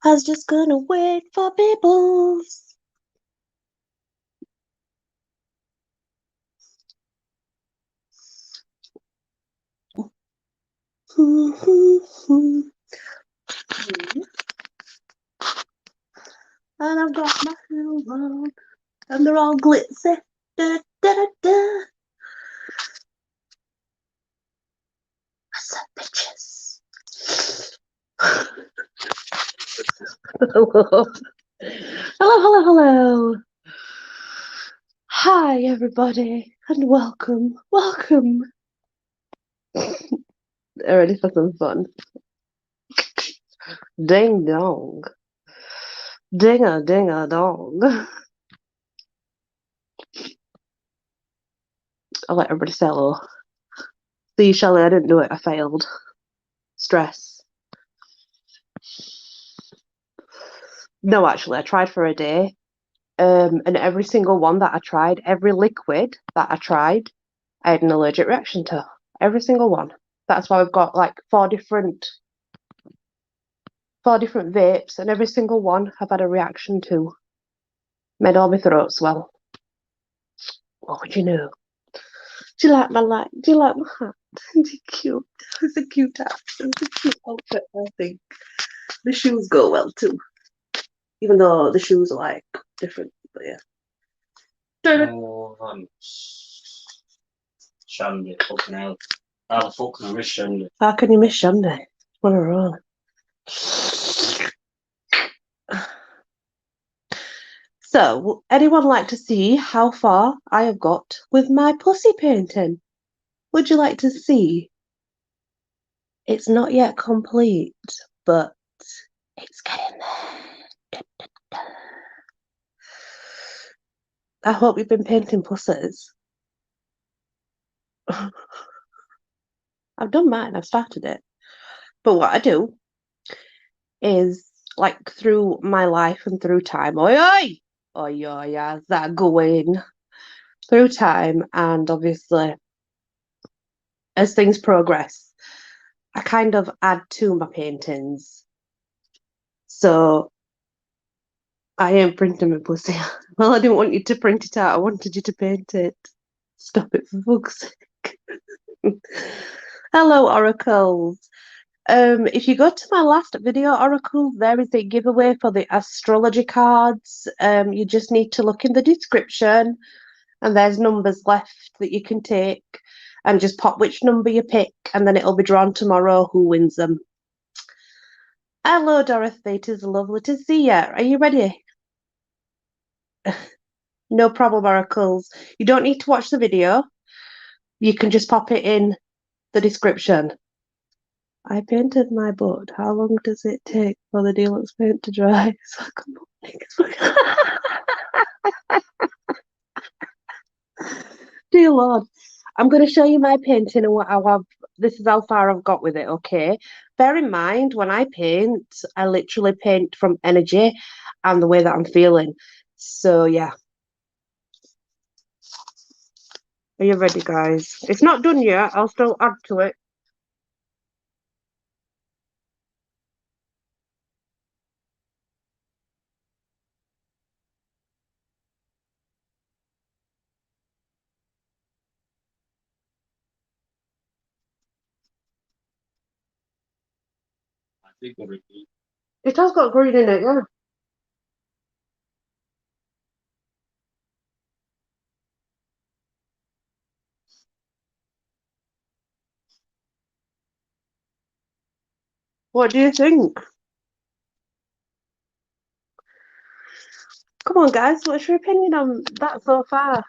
I was just gonna wait for peoples. And I've got my shoes on, and they're all glitzy. Da, da, da, da. What's up, bitches? Hello. Hello. Hi, everybody, and welcome. Ready for some fun? Ding dong. Ding a dong. I'll let everybody say hello. See, Shelley, I didn't do it. I failed. Stress. No, actually, I tried for a day. And every single one that I tried, every liquid that I tried, I had an allergic reaction to. Every single one. That's why we've got like four different vapes, and every single one I've had a reaction to. Made all my throat swell. What would you know? Do you like my light? Do you like my hat? It's cute. It's a cute hat. It's a cute outfit, I think. The shoes go well too. Even though the shoes are like different, but yeah. Shandy, fucking hell. How the fuck can I miss Shandy? How can you miss Shandy? What a wrong. So, would anyone like to see how far I have got with my pussy painting? Would you like to see? It's not yet complete, but it's getting there. I hope you've been painting pussies. I've done mine, I've started it. But what I do is, like, through my life and through time, oi, how's that going? Through time, and obviously, as things progress, I kind of add to my paintings. So, I ain't printing my pussy. Well, I didn't want you to print it out, I wanted you to paint it. Stop it, for fuck's sake. Hello, oracles. If you go to my last video, oracles, there is a giveaway for the astrology cards. You just need to look in the description, and there's numbers left that you can take, and just pop which number you pick, and then it'll be drawn tomorrow who wins them. Hello, Dorothy. It is lovely to see you. Are you ready? No problem, oracles. You don't need to watch the video. You can just pop it in the description. I painted my butt. How long does it take for the deluxe paint to dry? Dear Lord, I'm going to show you my painting and what I've. This is how far I've got with it. Okay. Bear in mind, when I paint, I literally paint from energy and the way that I'm feeling. So yeah. Are you ready, guys? It's not done yet. I'll still add to it. I think we're It has got green in it, yeah. What do you think? Come on, guys. What's your opinion on that so far?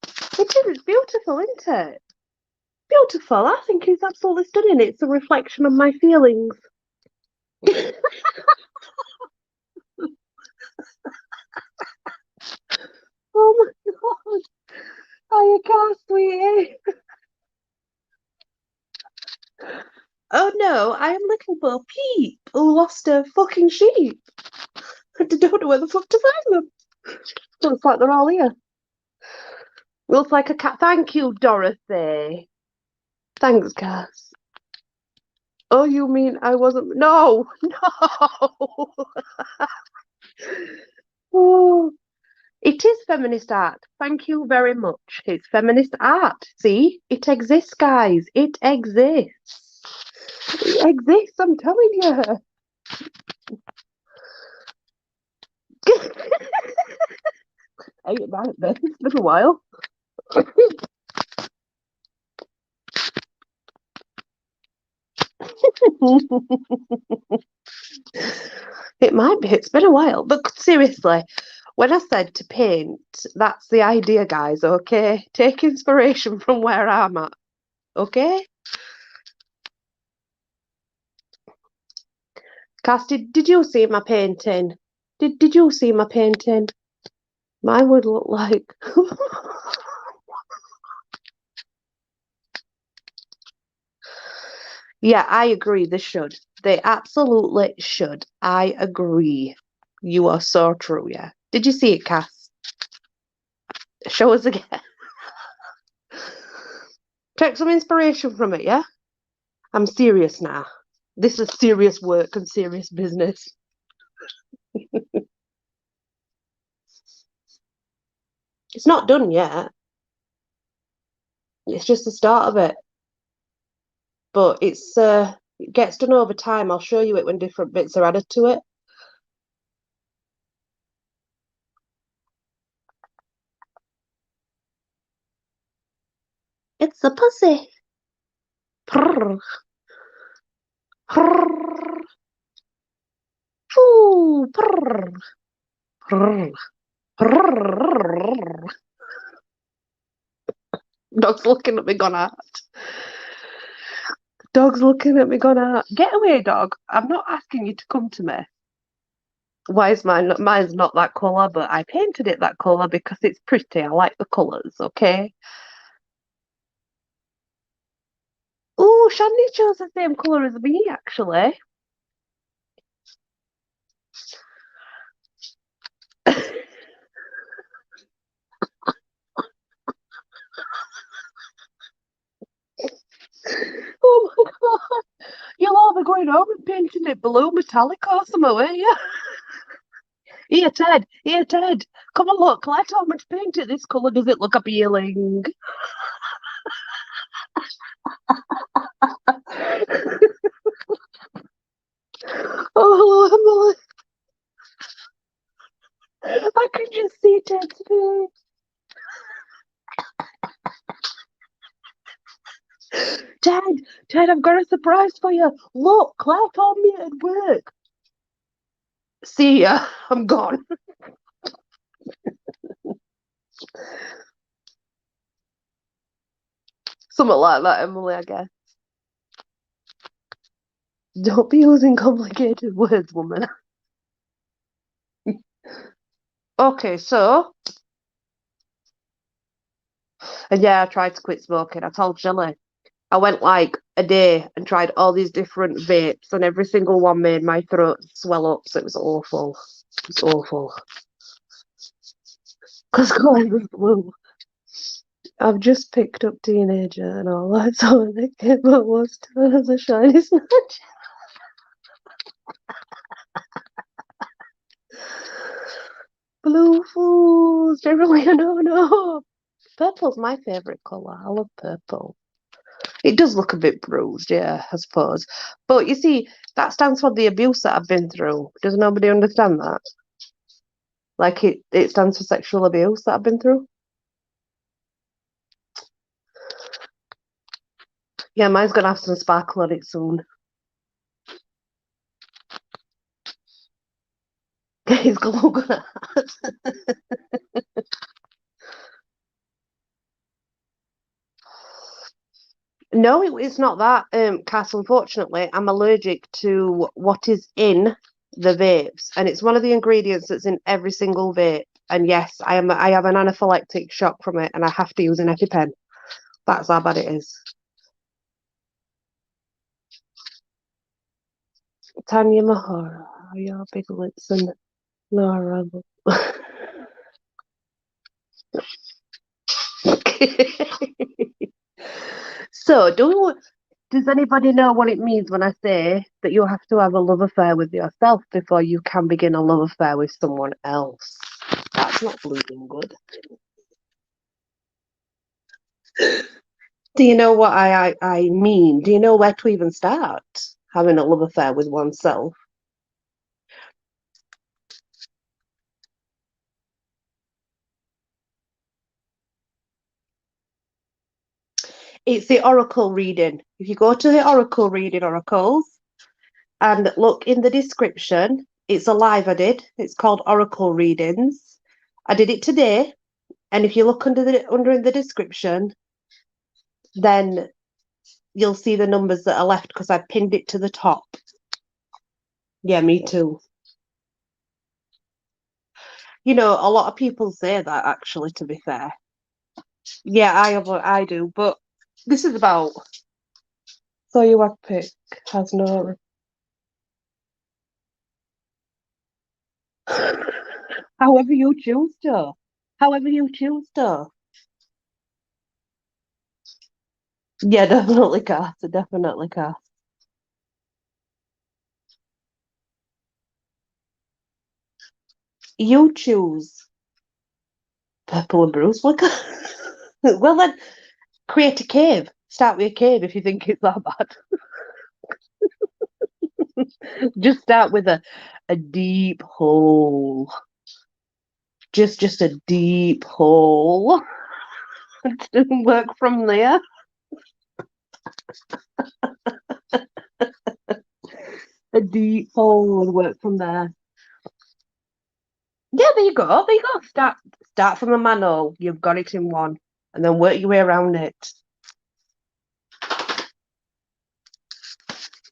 It is. It's beautiful, isn't it? Beautiful. I think it's absolutely stunning. It's a reflection of my feelings. Oh my god. Oh, you can't, sweetie. Oh no, I am looking for a Peep who lost her fucking sheep. I don't know where the fuck to find them. Looks like they're all here. Looks like a cat. Thank you, Dorothy. Thanks, Cass. Oh, you mean I wasn't? No, no. Oh, it is feminist art. Thank you very much. It's feminist art. See, it exists, guys. It exists. It exists, I'm telling you. Hey, it might be. It's been a while. It might be. It's been a while. But seriously, when I said to paint, that's the idea, guys, okay? Take inspiration from where I'm at, okay? Cass, did you see my painting? Did you see my painting? Mine would look like. Yeah, I agree. They should. They absolutely should. I agree. You are so true, yeah. Did you see it, Cass? Show us again. Take some inspiration from it, yeah? I'm serious now. This is serious work and serious business. It's not done yet. It's just the start of it. But it gets done over time. I'll show you it when different bits are added to it. It's a pussy. Prrr, prrr, foo, prrr, prrr, prrr. Dog's looking at me gone out. Dog's looking at me gone out. Get away, dog. I'm not asking you to come to me. Why is mine? Mine's not that colour, but I painted it that colour because it's pretty. I like the colours, okay? Oh, Shandy chose the same colour as me, actually. Oh my god. You'll all be going home and painting it blue metallic or something, won't you? Here, Ted. Here, Ted. Come and look. Let how much paint it this colour. Does it look appealing? Oh, Emily. I can just see Ted's face. Ted, Ted, I've got a surprise for you. Look, Claire told me it'd work. See ya. I'm gone. Something like that, Emily, I guess. Don't be using complicated words, woman. Okay, so, and yeah, I tried to quit smoking. I told Shelley. I went like a day and tried all these different vapes, and every single one made my throat swell up. So it was awful. It was awful. Because Glenn was blue. I've just picked up teenager and all that, so I think it was turn as a shiny snatch. Blue fools, generally, no. Purple's my favourite colour. I love purple. It does look a bit bruised, yeah, I suppose. But you see, that stands for the abuse that I've been through. Does nobody understand that? Like it stands for sexual abuse that I've been through. Yeah, mine's gonna have some sparkle on it soon. It's gonna. No, it's not that, Cass. Unfortunately, I'm allergic to what is in the vapes, and it's one of the ingredients that's in every single vape. And yes, I have an anaphylactic shock from it, and I have to use an EpiPen. That's how bad it is. Tanya Mahara, your big lips and Laura. So, do we want? Does anybody know what it means when I say that you have to have a love affair with yourself before you can begin a love affair with someone else? That's not bleeding good. Do you know what I mean? Do you know where to even start having a love affair with oneself? It's the oracle reading. If you go to the oracle reading oracles and look in the description, it's a live I did. It's called Oracle Readings. I did it today, and if you look under in the description, then you'll see the numbers that are left because I pinned it to the top. Yeah, me too. You know, a lot of people say that actually, to be fair. Yeah, I do, but this is about so your pick has no however you choose to. However you choose to. Yeah, definitely cast. Definitely cast. You choose purple and bruise. Look. Well then, create a cave. Start with a cave if you think it's that bad. Just start with a deep hole. Just a deep hole. Work from there. A deep hole and work from there. Yeah, there you go. There you go. Start from a manhole. You've got it in one, and then work your way around it.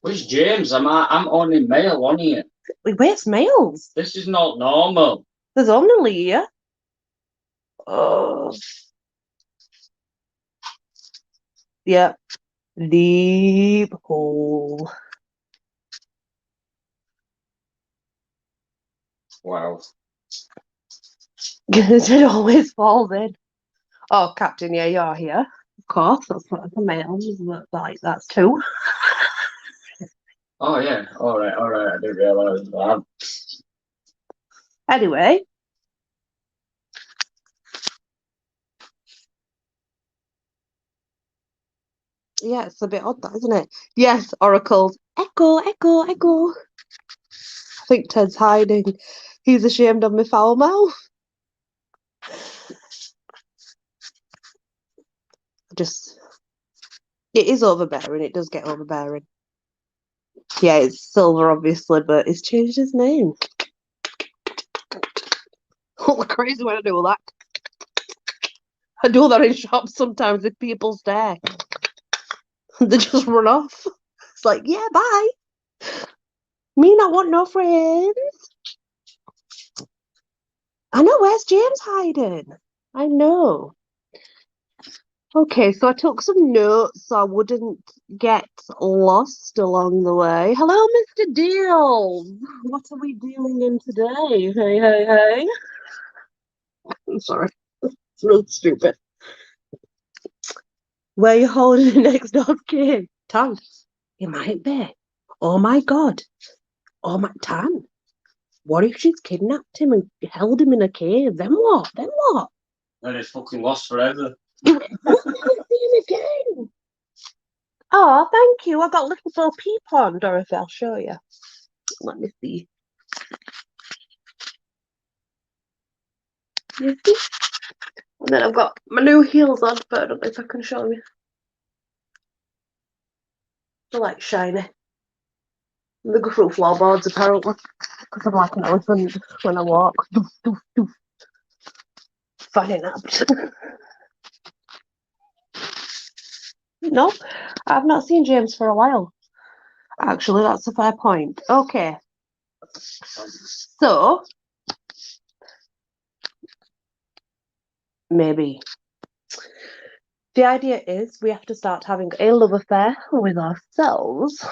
Where's James? I'm only male on here. Where's males? This is not normal. There's only Leah. Oh, yeah. Deep hole. Wow. It always falls in. Oh, Captain, yeah, you're here. Of course, that's what the males like. That's two. Oh yeah. All right. All right. I didn't realise that. Anyway, yeah, it's a bit odd, that isn't it? Yes, oracles. Echo, echo, echo. I think Ted's hiding. He's ashamed of my foul mouth. Just, it is overbearing. It does get overbearing. Yeah, it's Silver, obviously, but he's changed his name. I look crazy when I do that. I do that in shops sometimes if people stare. They just run off. It's like, yeah, bye. Me not want no friends. I know, where's James hiding? I know. Okay, so I took some notes so I wouldn't get lost along the way. Hello, Mr. Deals. What are we dealing in today? Hey, hey, hey. I'm sorry. It's real stupid. Where you holding the next dog kid? Tan. It might be. Oh my God. Oh my Tan. What if she's kidnapped him and held him in a cave? Then what? Then what? And it's fucking lost forever. You won't see him again. Oh, thank you. I got a little Bo Peep on, Dorothy. I'll show you. Let me see. You see? And then I've got my new heels on, but I don't know if I can show you. They're like shiny. They go through floorboards apparently. Because I'm like an elephant when I walk. Doof, doof, doof. Funny napped. No, I've not seen James for a while. Actually, that's a fair point. Okay. So maybe the idea is we have to start having a love affair with ourselves.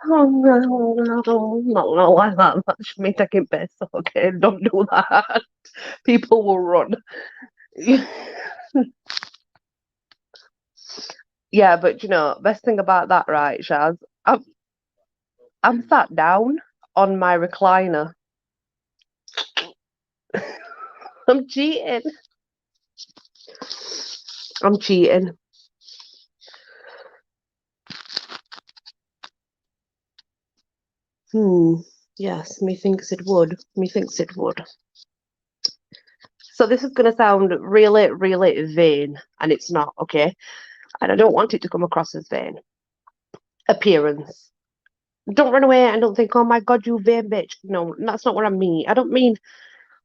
Oh no, not like that. That's me taking piss. Okay, don't do that. People will run. Yeah, but best thing about that, right, Shaz? I'm I'm sat down on my recliner. I'm cheating. I'm cheating. Hmm. Yes, methinks it would. Methinks it would. So this is going to sound really, really vain, and it's not, okay? And I don't want it to come across as vain. Appearance. Don't run away and don't think, oh my God, you vain bitch. No, that's not what I mean. I don't mean,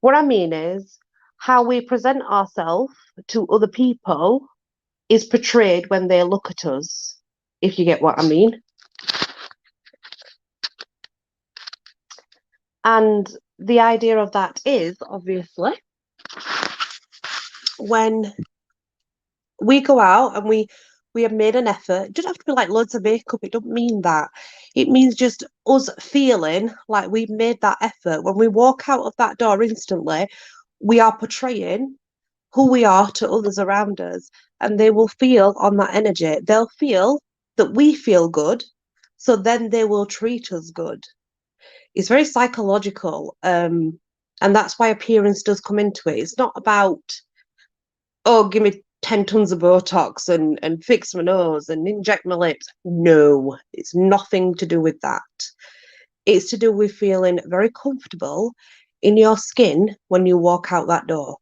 what I mean is how we present ourselves to other people is portrayed when they look at us, if you get what I mean. And the idea of that is obviously when we go out and we have made an effort. It doesn't have to be like loads of makeup. It doesn't mean that. It means just us feeling like we've made that effort. When we walk out of that door instantly, we are portraying who we are to others around us, and they will feel on that energy. They'll feel that we feel good, so then they will treat us good. It's very psychological, and that's why appearance does come into it. It's not about, oh, give me 10 tons of Botox and fix my nose and inject my lips. No, it's nothing to do with that. It's to do with feeling very comfortable in your skin when you walk out that door.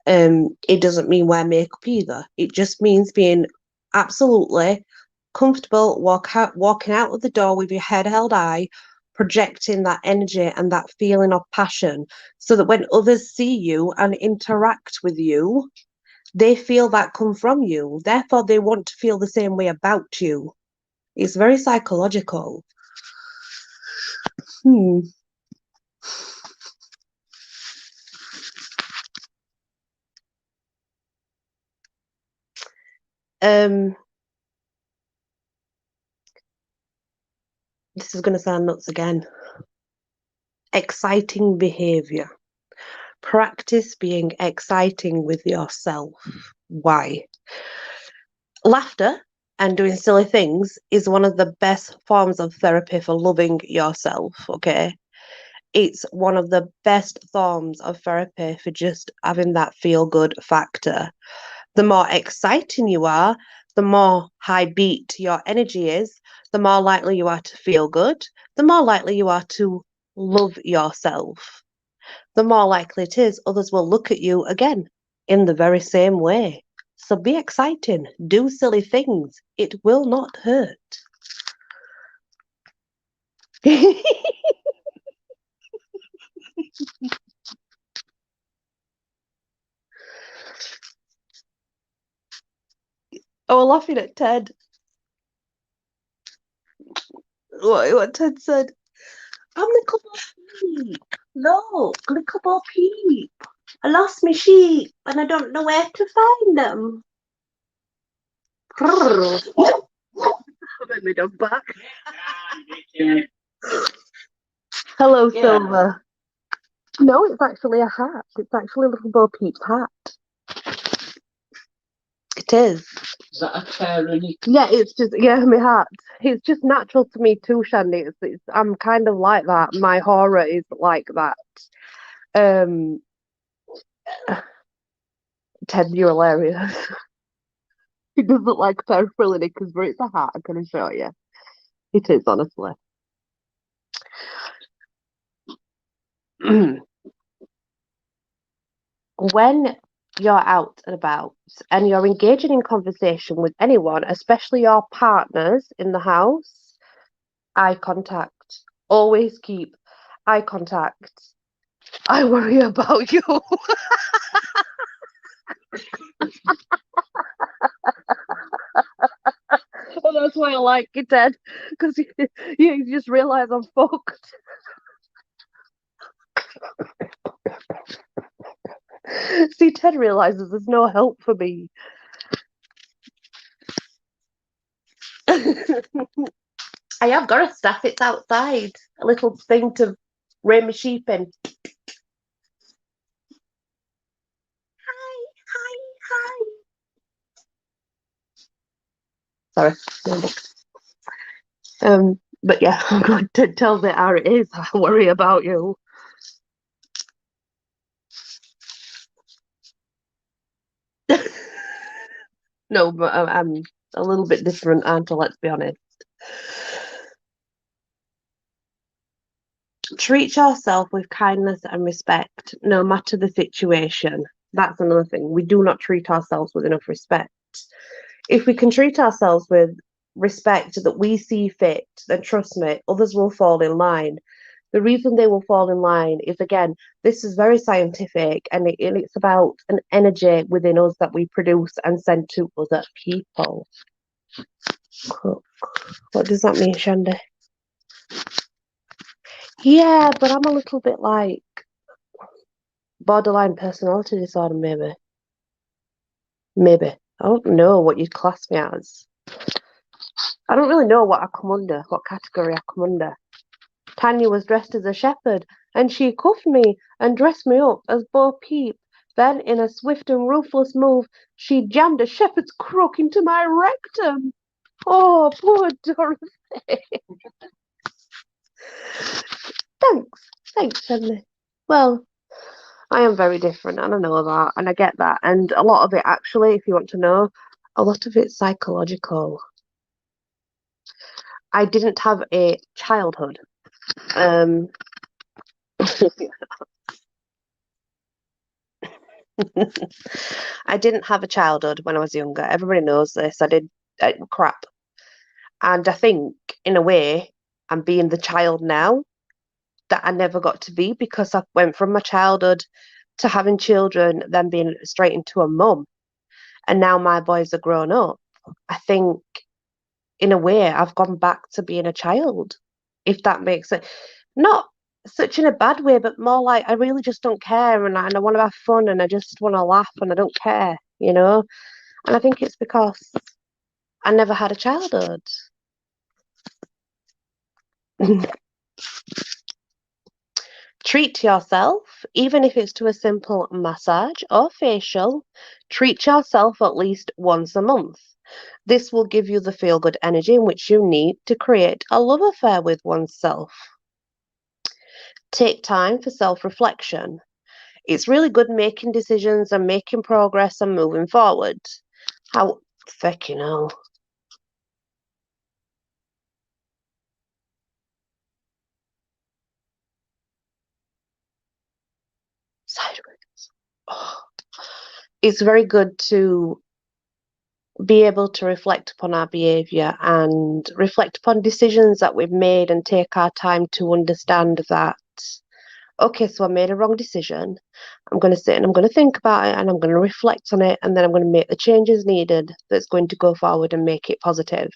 It doesn't mean wear makeup either. It just means being absolutely comfortable walking out of the door with your head held high, projecting that energy and that feeling of passion, so that when others see you and interact with you, they feel that come from you. Therefore, they want to feel the same way about you. It's very psychological. Hmm. Um, this is going to sound nuts again. Exciting behavior. Practice being exciting with yourself. Why? Laughter and doing silly things is one of the best forms of therapy for loving yourself, okay? It's one of the best forms of therapy for just having that feel good factor. The more exciting you are, the more high beat your energy is, the more likely you are to feel good, the more likely you are to love yourself, the more likely it is others will look at you again in the very same way. So be exciting, do silly things. It will not hurt. Oh, laughing at Ted. What Ted said. I'm the couple sheep. Look, the couple sheep. I lost my sheep and I don't know where to find them. I made my dog back. Hello, yeah. Silver. No, it's actually a hat. It's actually Little Bo Peep's hat. It is. Is that a tear in it? Yeah, it's just my hat. It's just natural to me too, Shandy. I'm kind of like that. My horror is like that. Um, Ted, you're hilarious. It does look like a pair of frilly knickers, but it's a hat. I can assure you, it is honestly. When you're out and about and you're engaging in conversation with anyone, especially your partners in the house, eye contact. Always keep eye contact. I worry about you. And that's why I like it, Ted, because you just realise I'm fucked. See, Ted realises there's no help for me. I have got a staff, it's outside. A little thing to rein my sheep in. Hi, hi, hi. Sorry. No book. But yeah, I'm going to tell it how it is. I worry about you. No, but I'm a little bit different, aren't I? Let's be honest. Treat yourself with kindness and respect, no matter the situation. That's another thing. We do not treat ourselves with enough respect. If we can treat ourselves with respect that we see fit, then trust me, others will fall in line. The reason they will fall in line is, again, this is very scientific, and it's about an energy within us that we produce and send to other people. What does that mean, Shandy? Yeah, but I'm a little bit like borderline personality disorder, maybe. Maybe. I don't know what you'd class me as. I don't really know what I come under, what category I come under. Tanya was dressed as a shepherd, and she cuffed me and dressed me up as Bo Peep. Then, in a swift and ruthless move, she jammed a shepherd's crook into my rectum. Oh, poor Dorothy. Thanks, Shanley. Well, I am very different, and I know that, and I get that. And a lot of it, actually, if you want to know, a lot of it's psychological. I didn't have a childhood. Um, I didn't have a childhood when I was younger. Everybody knows this. I did crap. And I think, in a way, I'm being the child now that I never got to be because I went from my childhood to having children, then being straight into a mum. And now my boys are grown up. I think, in a way, I've gone back to being a child, if that makes it. Not such in a bad way, but more like I really just don't care, and I want to have fun, and I just want to laugh, and I don't care, you know? And I think it's because I never had a childhood. Treat yourself, even if it's to a simple massage or facial. Treat yourself at least once a month. This will give you the feel good energy in which you need to create a love affair with oneself. Take time for self reflection. It's really good making decisions and making progress and moving forward. How fucking hell. Sideways. Oh. It's very good to be able to reflect upon our behaviour and reflect upon decisions that we've made and take our time to understand that, okay, so I made a wrong decision. I'm going to sit and I'm going to think about it and I'm going to reflect on it and then I'm going to make the changes needed that's going to go forward and make it positive.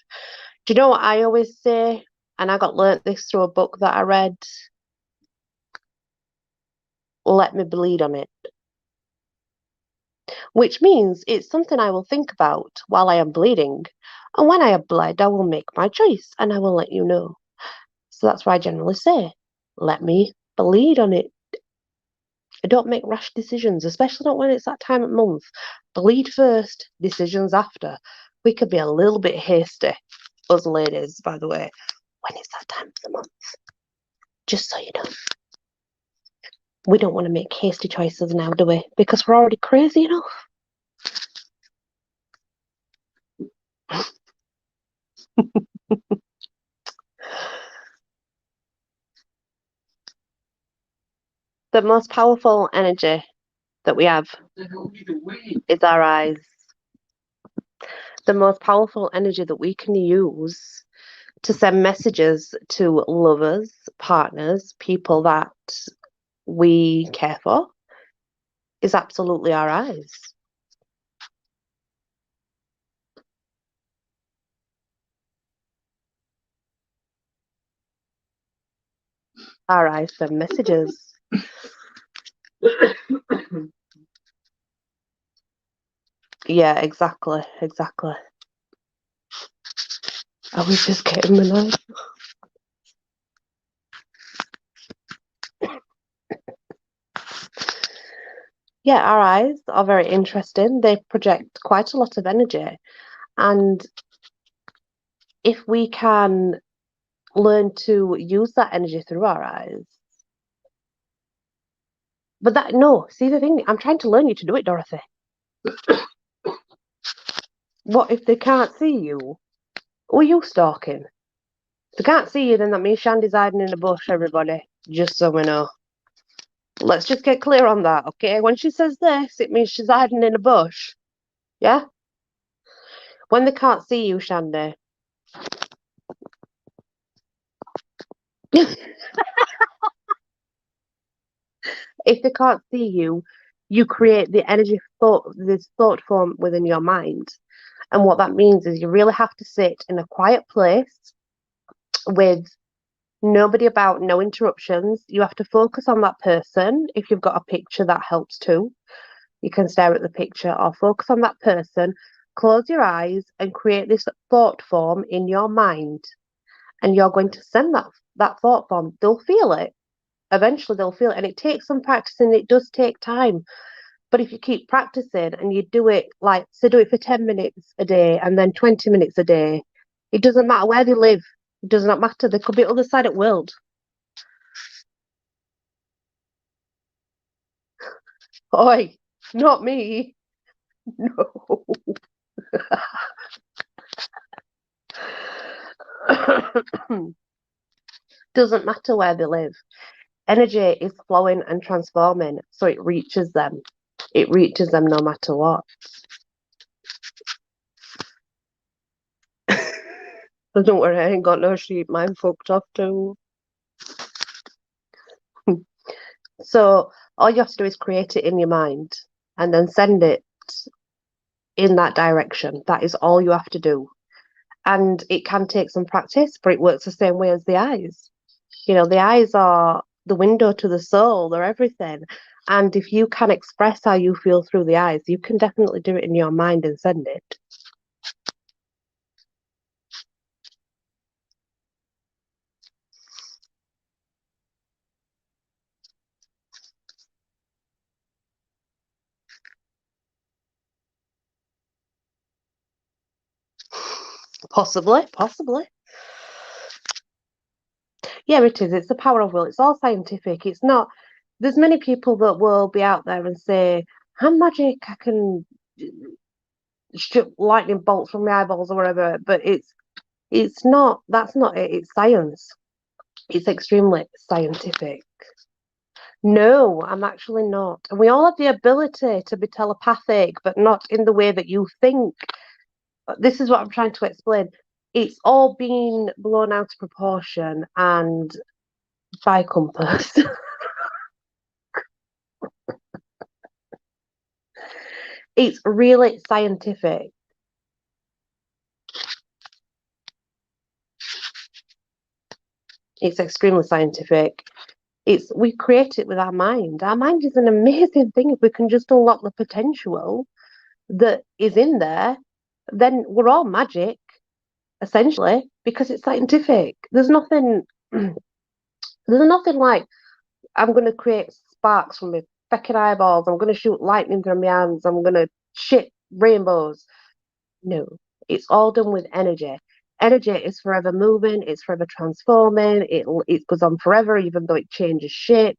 Do you know what I always say? And I got learnt this through a book that I read. Let me bleed on it. Which means it's something I will think about while I am bleeding. And when I have bled, I will make my choice and I will let you know. So that's why I generally say, let me bleed on it. I don't make rash decisions, especially not when it's that time of month. Bleed first, decisions after. We could be a little bit hasty, us ladies, by the way, when it's that time of the month. Just so you know. We don't want to make hasty choices now, do we? Because we're already crazy enough. The most powerful energy that we have is our eyes. The most powerful energy that we can use to send messages to lovers, partners, people that we care for is absolutely our eyes. Our eyes send messages. Yeah, exactly. I was just getting the knife. Yeah, our eyes are very interesting. They project quite a lot of energy. And if we can learn to use that energy through our eyes. But that, no, see the thing, I'm trying to learn you to do it, Dorothy. What if they can't see you? Who are you stalking? If they can't see you, then that means Shandy's hiding in the bush, everybody. Just so we know. Let's just get clear on that, okay? When she says this, it means she's hiding in a bush. Yeah? When they can't see you, Shandy. If they can't see you, you create the energy thought, this thought form within your mind. And what that means is you really have to sit in a quiet place with nobody about, no interruptions. You have to focus on that person. If you've got a picture, that helps too. You can stare at the picture or focus on that person, close your eyes, and create this thought form in your mind. And you're going to send that thought form. They'll feel it. Eventually, they'll feel it. And it takes some practice and it does take time. But if you keep practicing and you do it, like, say, do it for 10 minutes a day and then 20 minutes a day, it doesn't matter where they live. It does not matter. They could be other side of the world. Oi, not me. No. Doesn't matter where they live. Energy is flowing and transforming, so it reaches them. It reaches them no matter what. But don't worry, I ain't got no sheep. Mine fucked off too. So all you have to do is create it in your mind and then send it in that direction. That is all you have to do. And it can take some practice, but it works the same way as the eyes. You know, the eyes are the window to the soul, they're everything. And if you can express how you feel through the eyes, you can definitely do it in your mind and send it. Possibly, possibly. Yeah, it is. It's the power of will. It's all scientific. It's not, there's many people that will be out there and say, I'm magic, I can shoot lightning bolts from my eyeballs or whatever, but it's not, that's not it. It's science. It's extremely scientific. No, I'm actually not. And we all have the ability to be telepathic, but not in the way that you think. This is what I'm trying to explain. It's all been blown out of proportion and by compass. It's really scientific. It's extremely scientific. It's we create it with our mind. Our mind is an amazing thing. If we can just unlock the potential that is in there, then we're all magic, essentially, because it's scientific. There's nothing like I'm gonna create sparks from my fucking eyeballs, I'm gonna shoot lightning from my hands, I'm gonna shit rainbows. No, it's all done with energy. Energy is forever moving, it's forever transforming, it goes on forever, even though it changes shape.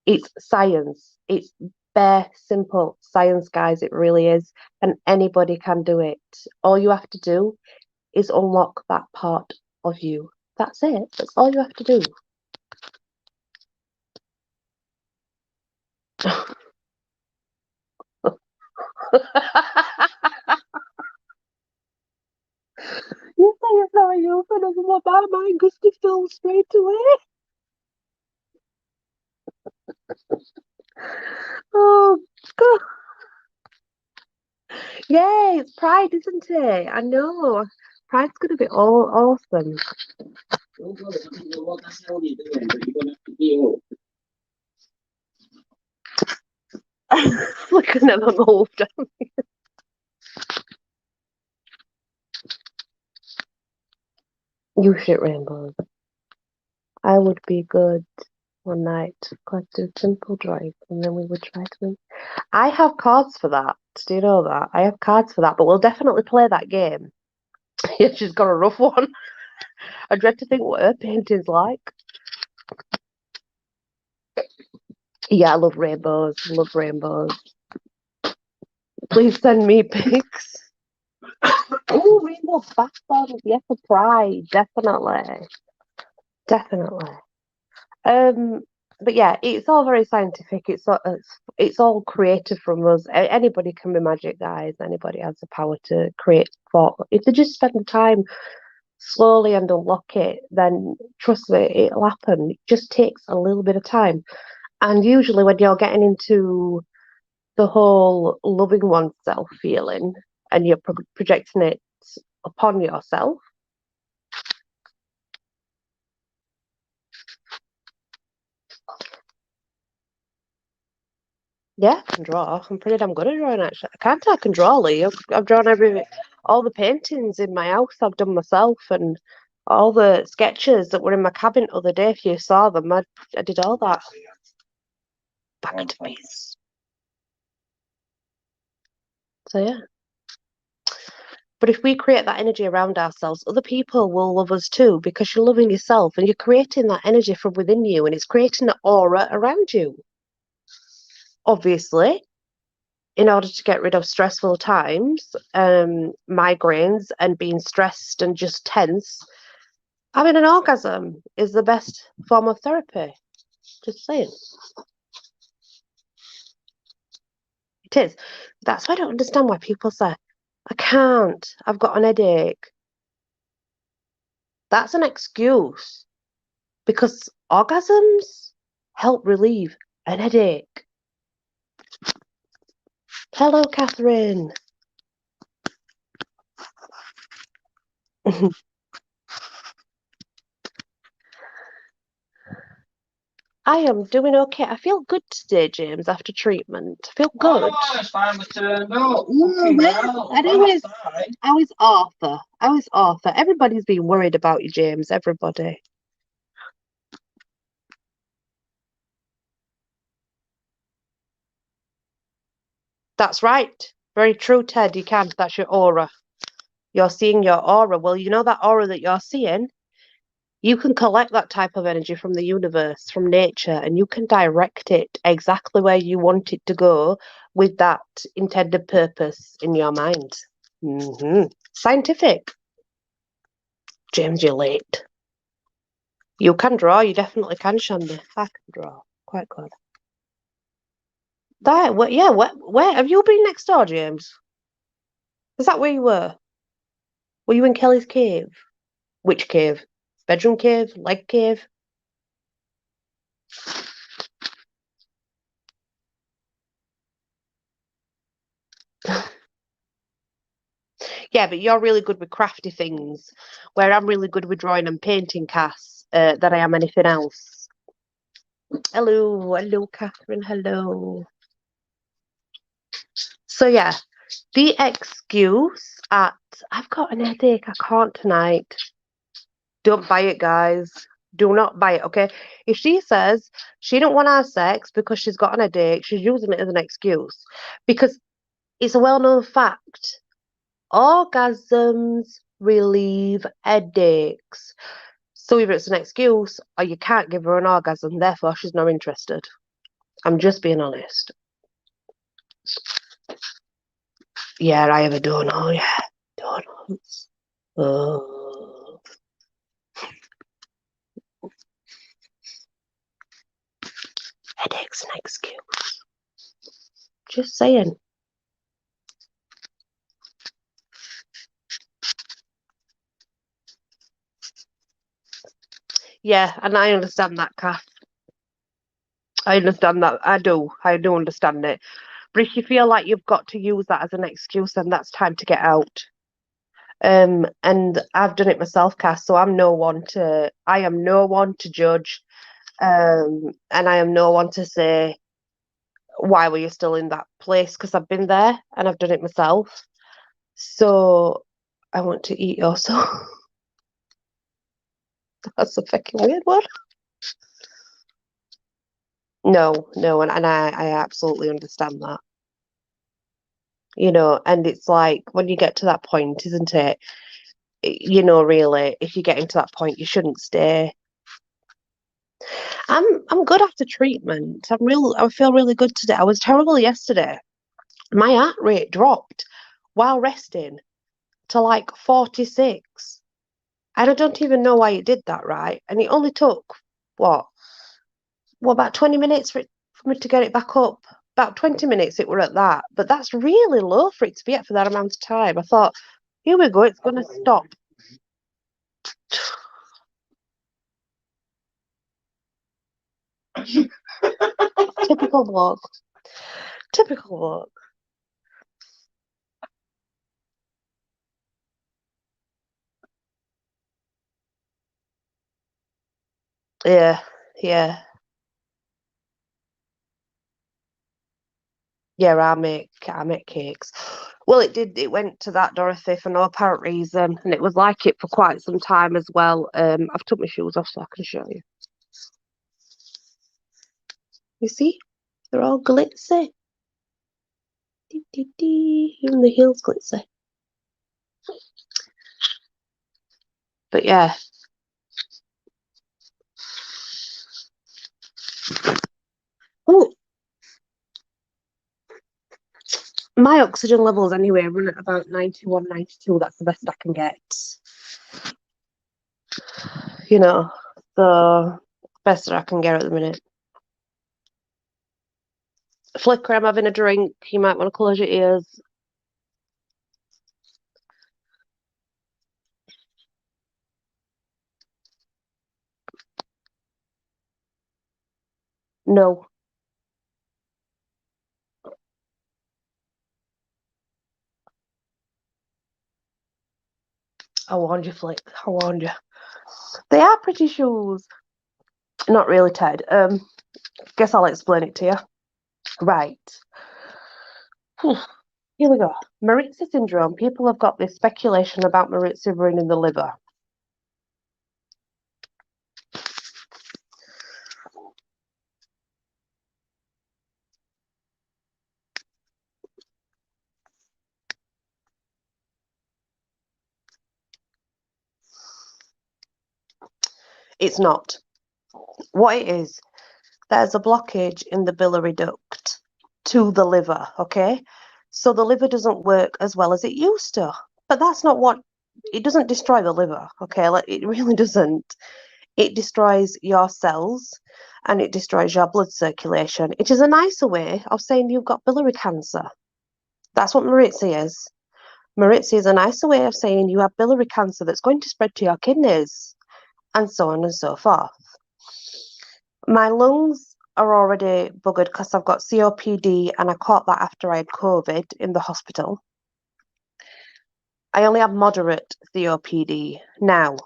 It's science. It's bare, simple science, guys. It really is. And anybody can do it. All you have to do is unlock that part of you. That's it. That's all you have to do. You say it's not you, but it's not my mind goes to film straight away. Oh, God. Yeah, it's Pride, isn't it? I know. Pride's going to be all awesome. Like I never moved. You shit rainbows. I would be good one night. Let's do simple drive, and then we would try to win. I have cards for that. Do you know that? I have cards for that, but we'll definitely play that game. Yeah, she's got a rough one. I dread to think what her painting's like. Yeah, I love rainbows. Love rainbows. Please send me pics. Oh, rainbow bath bombs. Yeah, for pride. Definitely. Definitely. Um, but yeah, it's all very scientific. It's all creative from us. Anybody can be magic, guys. Anybody has the power to create thought. If they just spend the time slowly and unlock it, then trust me, it'll happen. It just takes a little bit of time. And usually, when you're getting into the whole loving oneself feeling and you're projecting it upon yourself, yeah, I can draw. I'm pretty damn good at drawing, actually. I can draw, Lee. I've drawn all the paintings in my house I've done myself, and all the sketches that were in my cabinet the other day. If you saw them, I did all that. Back to peace. So yeah. But if we create that energy around ourselves, other people will love us too because you're loving yourself and you're creating that energy from within you and it's creating an aura around you. Obviously, in order to get rid of stressful times, migraines, and being stressed and just tense, having an orgasm is the best form of therapy. Just saying. It is. That's why I don't understand why people say, I can't, I've got an headache. That's an excuse because orgasms help relieve an headache. Hello, Catherine. I am doing okay. I feel good today, James, after treatment. I feel good. Oh, it's finally turned up. How is Arthur? How is Arthur? Everybody's been worried about you, James. Everybody. That's right. Very true, Ted. You can. That's your aura. You're seeing your aura. Well, you know that aura that you're seeing? You can collect that type of energy from the universe, from nature, and you can direct it exactly where you want it to go with that intended purpose in your mind. Scientific. James, you're late. You can draw. You definitely can, Shandy. I can draw. Quite good. There. Yeah. Where have you been next door, James? Is that where you were? Were you in Kelly's cave? Which cave? Bedroom cave? Leg cave? Yeah, but you're really good with crafty things, where I'm really good with drawing and painting, Cass, than I am anything else. Hello, Catherine, hello. So yeah, the excuse at I've got an headache, I can't tonight. Don't buy it, guys. Do not buy it, okay? If she says she don't want to have sex because she's got an headache, she's using it as an excuse. Because it's a well-known fact. Orgasms relieve headaches. So either it's an excuse or you can't give her an orgasm, therefore she's not interested. I'm just being honest. Yeah, I have a donut. Yeah, donuts. Oh. Headache's an excuse. Just saying. Yeah, and I understand that, Kath. I understand that. I do. I do understand it. But if you feel like you've got to use that as an excuse, then that's time to get out. And I've done it myself, Cass. So I am no one to judge. And I am no one to say, why were you still in that place? Because I've been there and I've done it myself. So I want to eat your soul. That's a fucking weird one. No, and I absolutely understand that. And it's like when you get to that point, isn't it? really, if you're getting to that point, you shouldn't stay. I'm good after treatment. I feel really good today. I was terrible yesterday. My heart rate dropped while resting to like 46. And I don't even know why it did that, right? And it only took what? Well, about 20 minutes for me to get it back up. About 20 minutes it were at that. But that's really low for it to be at for that amount of time. I thought, here we go, it's gonna stop. Typical bloke. Typical bloke. Yeah, yeah. Yeah, I make cakes. Well, it went to that, Dorothy, for no apparent reason, and it was like it for quite some time as well. I've took my shoes off so I can show you. You see? They're all glitzy. Dee, dee, dee. Even the heels glitzy. But yeah. Oh, my oxygen levels anyway run at about 91, 92. That's the best I can get. You know, the best that I can get at the minute. Flicker, I'm having a drink. You might want to close your ears. No. I warned you, Flick. I warned you. They are pretty shoes. Not really, Ted. Guess I'll explain it to you. Right. Here we go. Maritza syndrome. People have got this speculation about Maritza ruining the liver. It's not. What it is, there's a blockage in the biliary duct to the liver, okay? So the liver doesn't work as well as it used to. But that's not what it doesn't destroy the liver, okay? Like it really doesn't. It destroys your cells and it destroys your blood circulation. It is a nicer way of saying you've got biliary cancer. That's what Maritza is. Maritza is a nicer way of saying you have biliary cancer that's going to spread to your kidneys and so on and so forth. My lungs are already buggered because I've got COPD and I caught that after I had COVID in the hospital. I only have moderate COPD now.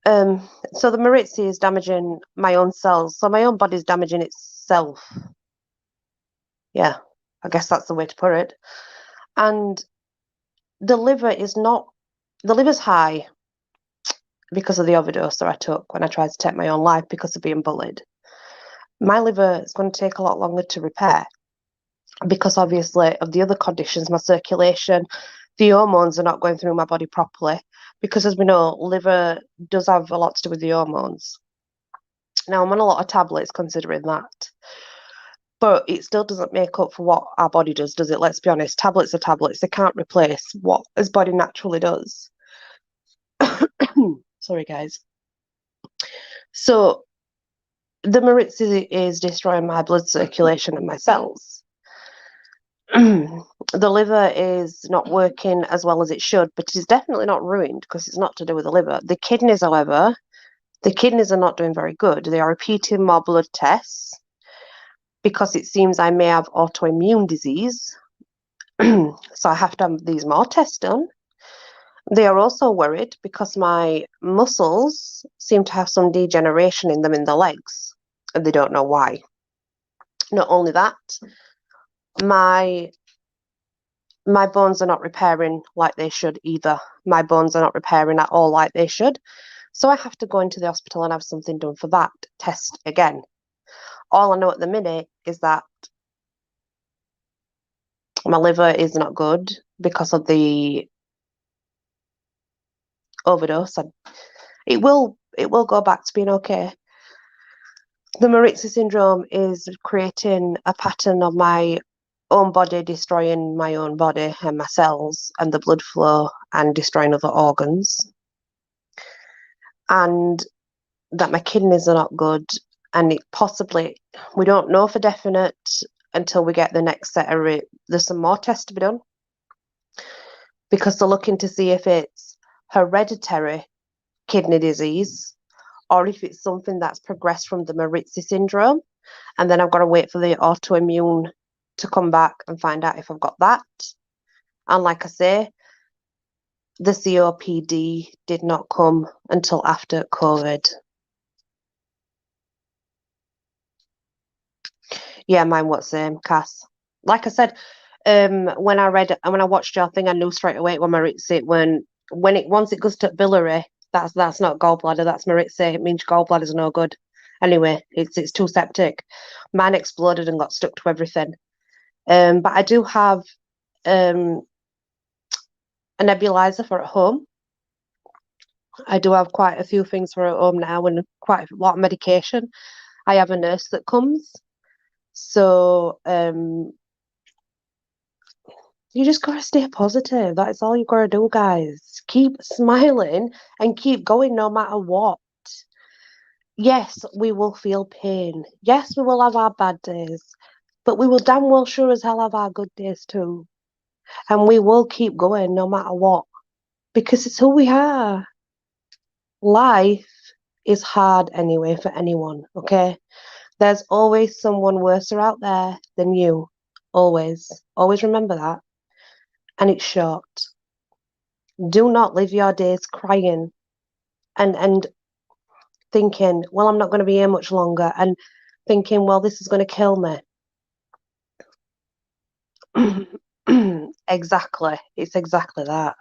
So the Maritza is damaging my own cells. So my own body's damaging itself. Yeah, I guess that's the way to put it. And the liver is not, the liver's high because of the overdose that I took when I tried to take my own life because of being bullied. My liver is going to take a lot longer to repair because obviously of the other conditions, my circulation, the hormones are not going through my body properly. Because as we know, liver does have a lot to do with the hormones. Now I'm on a lot of tablets considering that. But it still doesn't make up for what our body does it? Let's be honest. Tablets are tablets. They can't replace what his body naturally does. Sorry, guys. So the Maritza is destroying my blood circulation and my cells. The liver is not working as well as it should, but it's definitely not ruined because it's not to do with the liver. The kidneys, however, the kidneys are not doing very good. They are repeating more blood tests because it seems I may have autoimmune disease. So I have to have these more tests done. They are also worried because my muscles seem to have some degeneration in them in the legs, and they don't know why. Not only that, my my bones are not repairing like they should either. My bones are not repairing at all like they should. So I have to go into the hospital and have something done for that test again. All I know at the minute is that My liver is not good because of the overdose. It will go back to being okay. The Maritza syndrome is creating a pattern of my own body destroying my own body and my cells and the blood flow and destroying other organs. And that my kidneys are not good. And it possibly, we don't know for definite until we get the next set of there's some more tests to be done because they're looking to see if it's hereditary kidney disease or if it's something that's progressed from the Maritza syndrome. And then I've got to wait for the autoimmune to come back and find out if I've got that. And like I say, the COPD did not come until after COVID. Yeah, mine was same, Cass. Like I said, when I watched your thing, I knew straight away when Maritza when it once it goes to biliary, that's not gallbladder, that's Maritza. It means gallbladder's no good. Anyway, it's too septic. Mine exploded and got stuck to everything. But I do have um a nebulizer for at home. I do have quite a few things for at home now and quite a lot of medication. I have a nurse that comes. So you just gotta stay positive. That's all you gotta do, guys. Keep smiling and keep going no matter what. Yes, we will feel pain. Yes, we will have our bad days. But we will damn well sure as hell have our good days too. And we will keep going no matter what. Because it's who we are. Life is hard anyway for anyone, okay? There's always someone worse out there than you. Always. Always remember that. And it's short. Do not live your days crying and thinking, well, I'm not going to be here much longer, and thinking, well, this is going to kill me. Exactly. It's exactly that.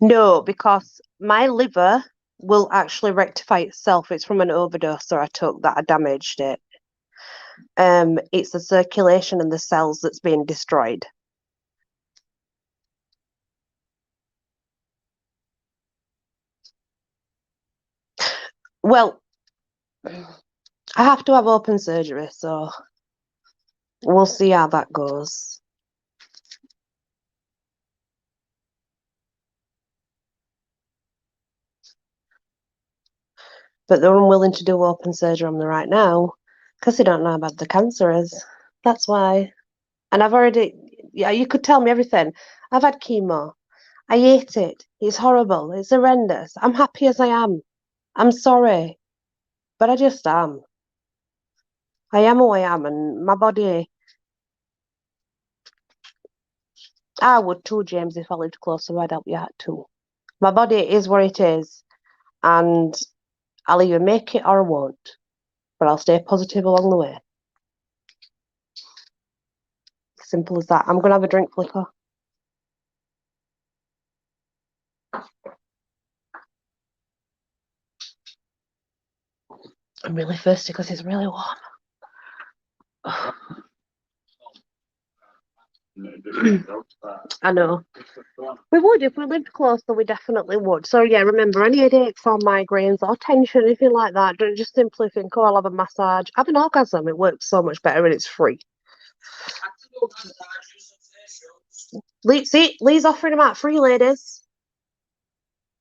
No, because my liver will actually rectify itself. It's from an overdose that I took that I damaged it. It's the circulation and the cells that's being destroyed. Well, I have to have open surgery, so we'll see how that goes. But they're unwilling to do open surgery on me right now because they don't know how bad the cancer is. That's why. And I've already, yeah, you could tell me everything. I've had chemo. I hate it. It's horrible. It's horrendous. I'm happy as I am. I'm sorry, but I just am. I am who I am, and my body. I would too, James, if I lived closer. I'd help you out too. My body is what it is, and I'll either make it or I won't. But I'll stay positive along the way. Simple as that. I'm gonna have a drink, Flicker. I'm really thirsty because it's really warm. I know. We would if we lived closer. We definitely would. So yeah, remember any headaches or migraines or tension, anything like that. Don't just simply think, "Oh, I'll have a massage." Have an orgasm. It works so much better and it's free. See, Lee's offering them out free, ladies.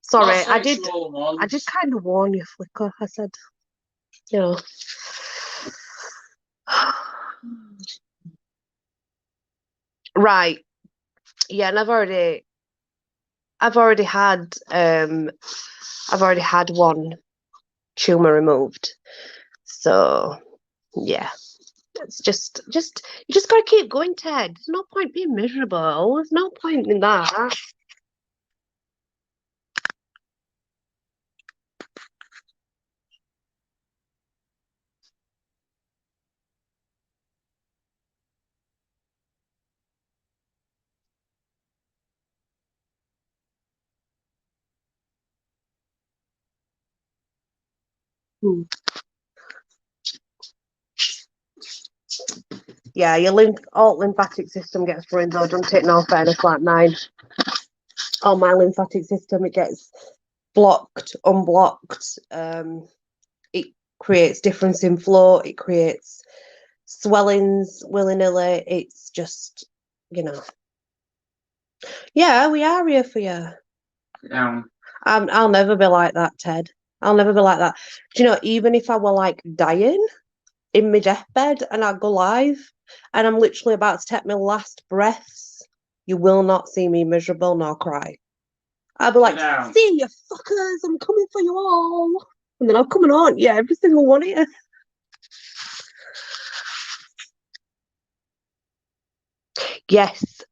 Sorry, I did. I did kind of warn you, Flicker. I said, you know. Right. Yeah, and I've already had one tumor removed. So yeah, it's just you just gotta keep going, Ted. There's no point being miserable. There's no point in that. Hmm. Yeah, your lymphatic system gets ruined though, doesn't it? No fairness, like mine. Oh, my lymphatic system, it gets blocked, unblocked. It creates difference in flow. It creates swellings willy-nilly. It's just, you know. Yeah, we are here for you. Yeah. I'll never be like that, Ted. I'll never be like that. Do you know, even if I were like dying in my deathbed and I go live and I'm literally about to take my last breaths, you will not see me miserable nor cry. I'll be like, see you fuckers, I'm coming for you all. And then I'm coming on, yeah, every single one of you. Yes.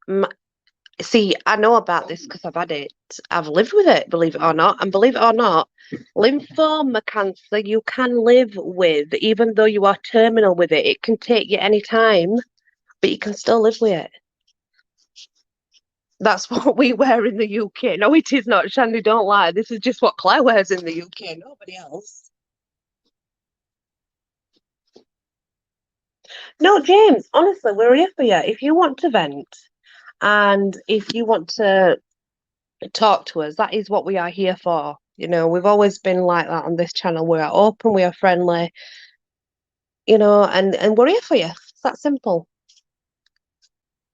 See, I know about this because I've had it. I've lived with it, believe it or not. And believe it or not, lymphoma cancer you can live with, even though you are terminal with it. It can take you any time, but you can still live with it. That's what we wear in the UK. No, it is not. Shandy, don't lie. This is just what Claire wears in the UK. Nobody else. No, James, honestly, we're here for you. If you want to vent and if you want to talk to us, that is what we are here for. You know, we've always been like that on this channel. We are open, we are friendly, you know, and we're here for you. It's that simple.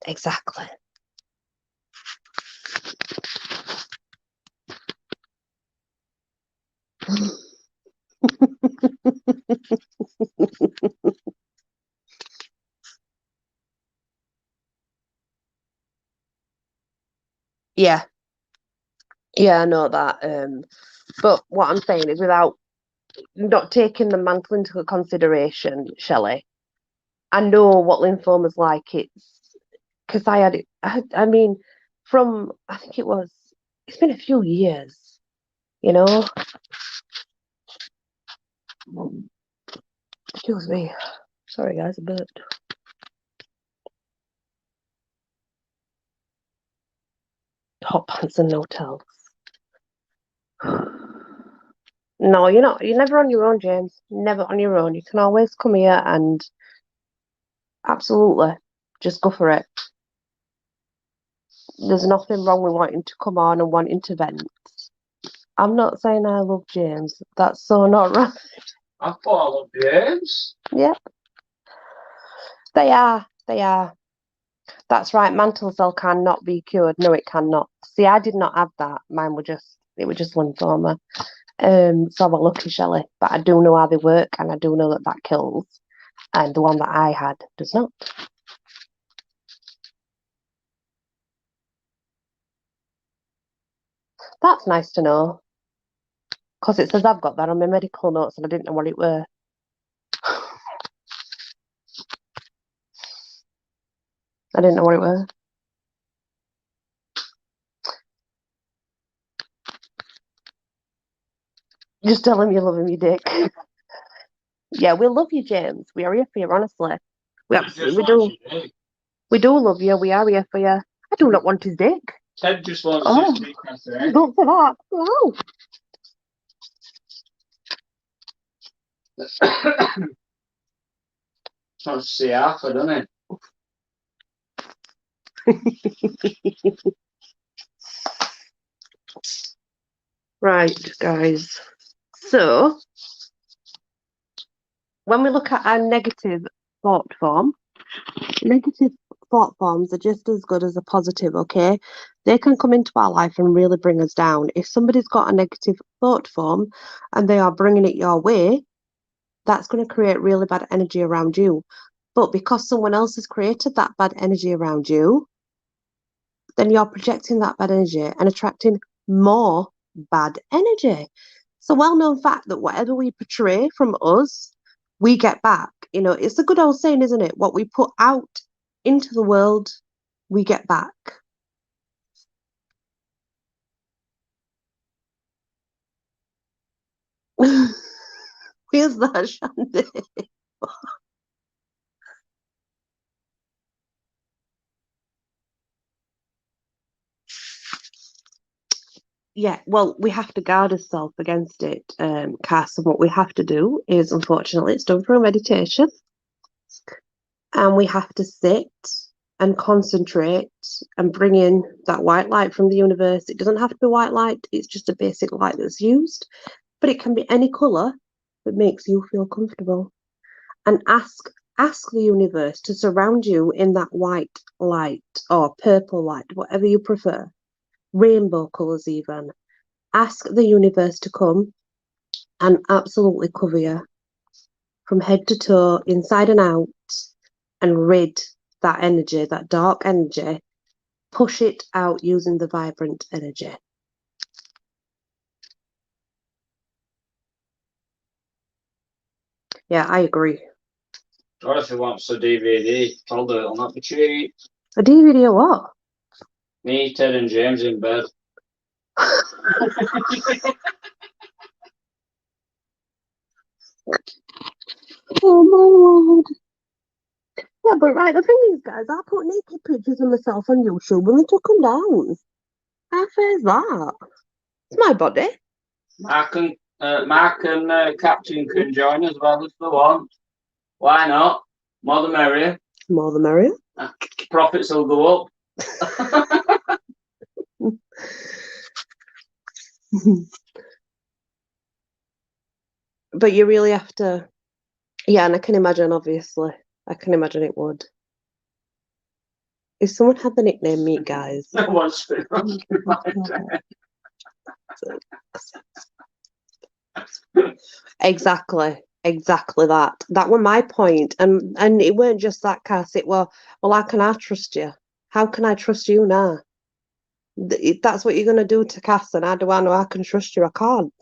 Exactly. Yeah, yeah, I know that. But what I'm saying is, without not taking the mantle into consideration, Shelley, I know what lymphoma's like. It's because I had it. I mean, from I think it's been a few years, you know. Excuse me. Sorry, guys, a bit. Hot pants and no towels. No, you're not. You're never on your own, James. Never on your own. You can always come here and absolutely just go for it. There's nothing wrong with wanting to come on and wanting to vent. I'm not saying I love James. That's so not right. I thought I loved James. Yep, they are. They are. That's right. Mantle cell cannot be cured. No, it cannot. See, I did not have that. Mine were just it was just lymphoma. So I'm a lucky Shelley, but I do know how they work, and I do know that that kills. And the one that I had does not. That's nice to know, because it says I've got that on my medical notes, and I didn't know what it were. I didn't know what it were. Just tell him you love him, you dick. Yeah, we love you, James. We are here for you, honestly. We absolutely do. We do love you. We are here for you. I do not want his dick. Ted just wants his dick, I say. Don't say that. No. Trying to see Arthur, doesn't he? Right, guys. So, when we look at our negative thought form, negative thought forms are just as good as a positive, okay? They can come into our life and really bring us down. If somebody's got a negative thought form and they are bringing it your way, that's going to create really bad energy around you. But because someone else has created that bad energy around you, then you're projecting that bad energy and attracting more bad energy. It's a well-known fact that whatever we portray from us, we get back. You know, it's a good old saying, isn't it? What we put out into the world, we get back. Where's that, Shandy? Yeah, well, we have to guard ourselves against it, Cass. And what we have to do is, unfortunately, it's done through meditation. And we have to sit and concentrate and bring in that white light from the universe. It doesn't have to be white light, it's just a basic light that's used, but it can be any colour that makes you feel comfortable. And ask the universe to surround you in that white light or purple light, whatever you prefer, rainbow colours even. Ask the universe to come and absolutely cover you from head to toe, inside and out, and rid that energy, that dark energy, push it out using the vibrant energy. Yeah, I agree. Or if he wants a DVD, told her it'll not be cheap. A DVD or what? Me, Ted, and James in bed. Oh my lord. Yeah, but right, the thing is, guys, I put naked pictures of myself on YouTube and they took them down. How fair is that? It's my body. Mark and Captain can join as well if they want. Why not? More the merrier. More the merrier. Profits will go up. But you really have to, yeah, and I can imagine, obviously, I can imagine it would. If someone had the nickname Meat Guys, No one's been exactly that. That were my point, and it weren't just that, Cass. It were, well, how can I trust you? How can I trust you now? That's what you're gonna do to Cass, and how do I know I can trust you? I can't.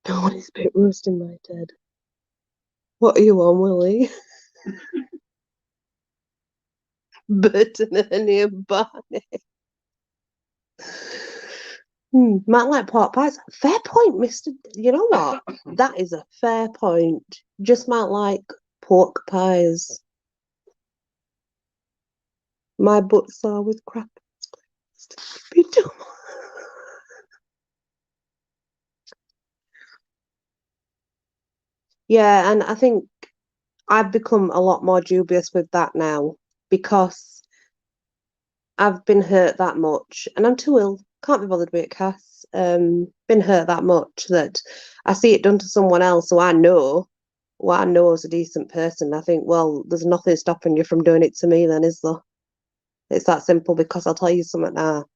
Oh, it's a bit roasting my head. What are you on, Willie? Burton and Ernie and Barney. Might like pork pies. Fair point, Mister. You know what? That is a fair point. Just might like pork pies. My butt's sore with crap. Yeah, and I think I've become a lot more dubious with that now because I've been hurt that much, and I'm too ill. Can't be bothered with it, Cass. Been hurt that much that I see it done to someone else, so I know what I know as a decent person. I think, well, there's nothing stopping you from doing it to me, then, is there? It's that simple. Because I'll tell you something now.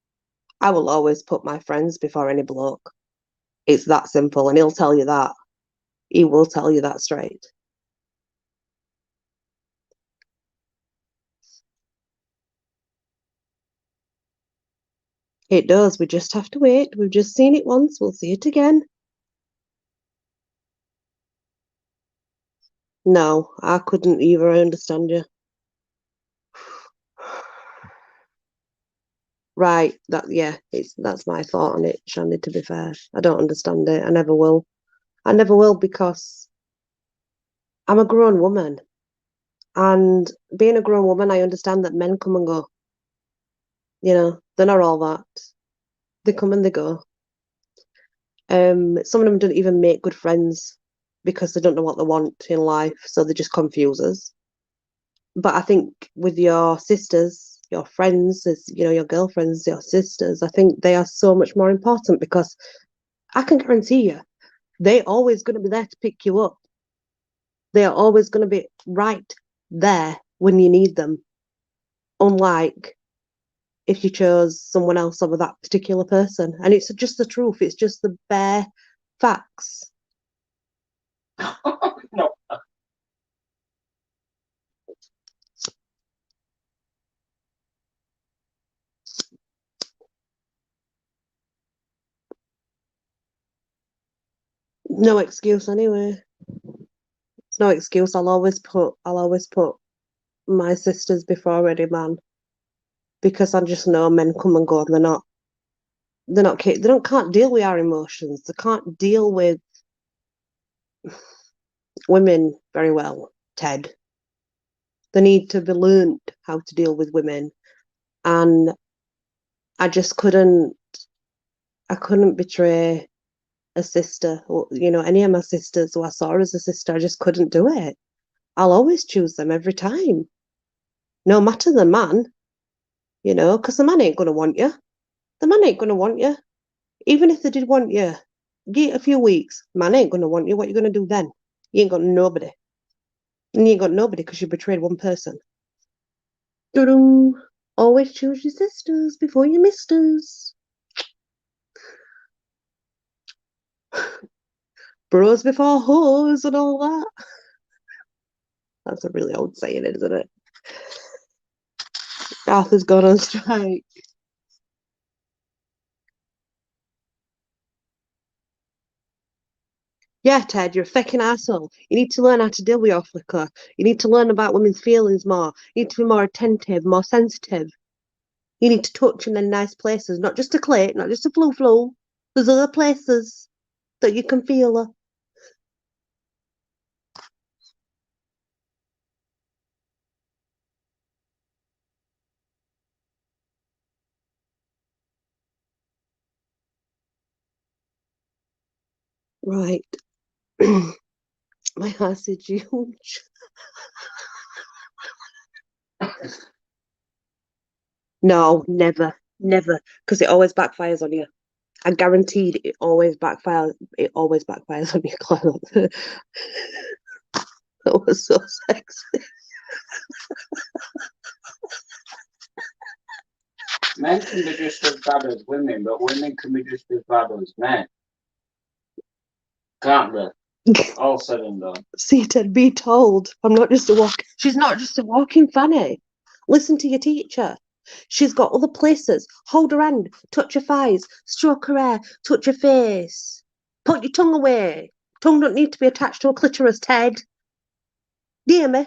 I will always put my friends before any bloke. It's that simple, and he'll tell you that. He will tell you that straight. It does. We just have to wait. We've just seen it once. We'll see it again. No, I couldn't either. I understand you. Right. That's my thought on it, Shandy, to be fair. I don't understand it. I never will. I never will because I'm a grown woman. And being a grown woman, I understand that men come and go. They're not all that. They come and they go. Some of them don't even make good friends because they don't know what they want in life, so they just confuse us. But I think with your sisters, your friends, your girlfriends, your sisters, I think they are so much more important because I can guarantee you, they're always going to be there to pick you up. They are always going to be right there when you need them. Unlike if you chose someone else over that particular person. And it's just the truth, it's just the bare facts. No. No excuse anyway. It's no excuse. I'll always put my sisters before any man because I just know men come and go and they can't deal with our emotions. They can't deal with women very well, Ted. They need to be learned how to deal with women. And I just couldn't betray a sister, or, any of my sisters who I saw as a sister. I just couldn't do it. I'll always choose them every time, no matter the man, because the man ain't going to want you. The man ain't going to want you. Even if they did want you, give it a few weeks, man ain't going to want you. What you going to do then? You ain't got nobody. And you ain't got nobody because you betrayed one person. Doo-doo. Always choose your sisters before your misters. Bros before hoes and all that. That's a really old saying, isn't it? Arthur's gone on strike. Yeah, Ted, you're a fucking asshole. You need to learn how to deal with your flicker. You need to learn about women's feelings more. You need to be more attentive, more sensitive. You need to touch them in nice places, not just a clit, not just a flu. There's other places that you can feel her. Right. My heart is huge. No, never, never, because it always backfires on you. I guaranteed it always backfires. It always backfires on you, Clara. That was so sexy. Men can be just as bad as women, but women can be just as bad as men. Can't they? All said and done. Seated, be told. I'm not just a walk. She's not just a walking fanny. Listen to your teacher. She's got other places. Hold her hand, touch her thighs, stroke her hair, touch her face. Put your tongue away. Tongue don't need to be attached to a clitoris, Ted. Do you hear me?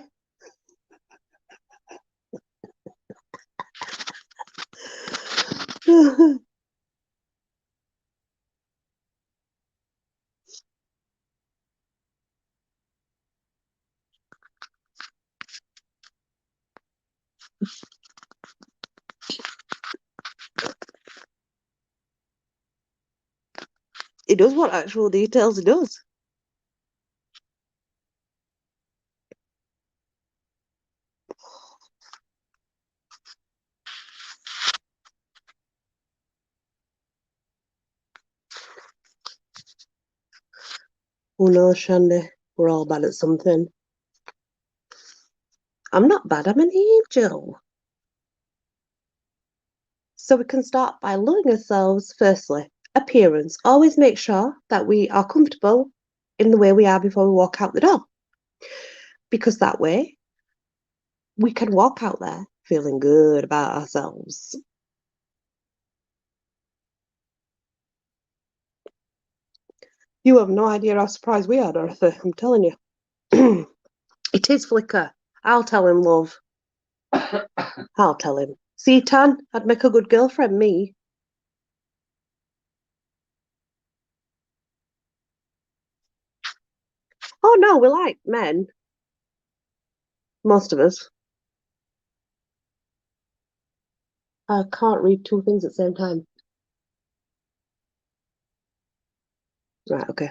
He does want actual details. He does. Who knows, Shandy? We're all bad at something. I'm not bad. I'm an angel. So we can start by loving ourselves firstly. Appearance. Always make sure that we are comfortable in the way we are before we walk out the door. Because that way we can walk out there feeling good about ourselves. You have no idea how surprised we are, Dorothy. I'm telling you. It is Flicker. I'll tell him, love. I'll tell him. See, Tan, I'd make a good girlfriend, me. Oh no, we like men. Most of us. I can't read two things at the same time. Right, okay.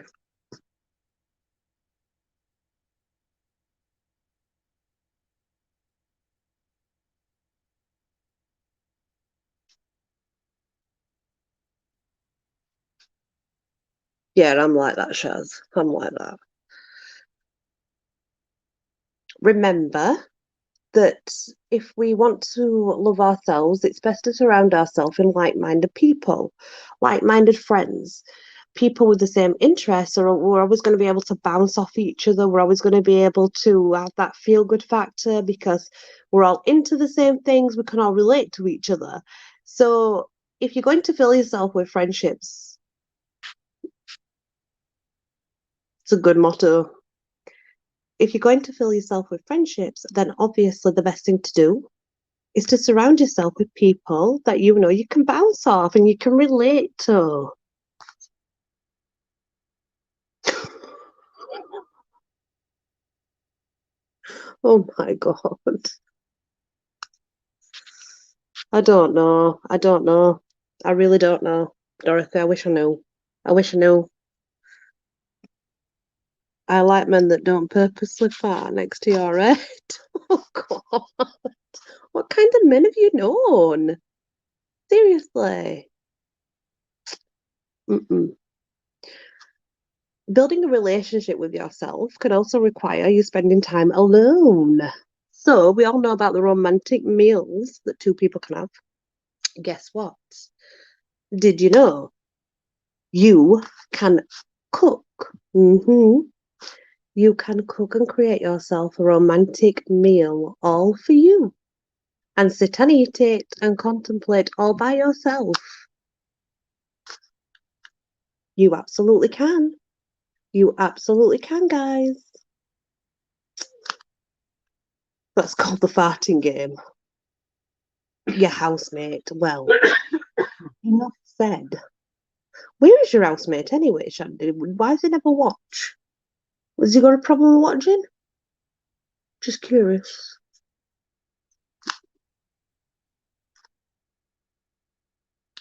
Yeah, I'm like that, Shaz. I'm like that. Remember that if we want to love ourselves, it's best to surround ourselves in like-minded people, like-minded friends, people with the same interests, or we're always going to be able to bounce off each other. We're always going to be able to have that feel-good factor because we're all into the same things. We can all relate to each other. So if you're going to fill yourself with friendships, it's a good motto. If you're going to fill yourself with friendships, then obviously the best thing to do is to surround yourself with people that you know you can bounce off and you can relate to. Oh my God. I don't know. I don't know. I really don't know. Dorothy, I wish I knew. I wish I knew. I like men that don't purposely fart next to your head. Oh, God. What kind of men have you known? Seriously. Mm-mm. Building a relationship with yourself can also require you spending time alone. So, we all know about the romantic meals that two people can have. Guess what? Did you know you can cook? You can cook and create yourself a romantic meal all for you and sit and eat it and contemplate all by yourself. You absolutely can. You absolutely can, guys. That's called the farting game. Your housemate. Well, enough said. Where is your housemate anyway, Shandy? Why does he never watch? Has he got a problem with watching? Just curious.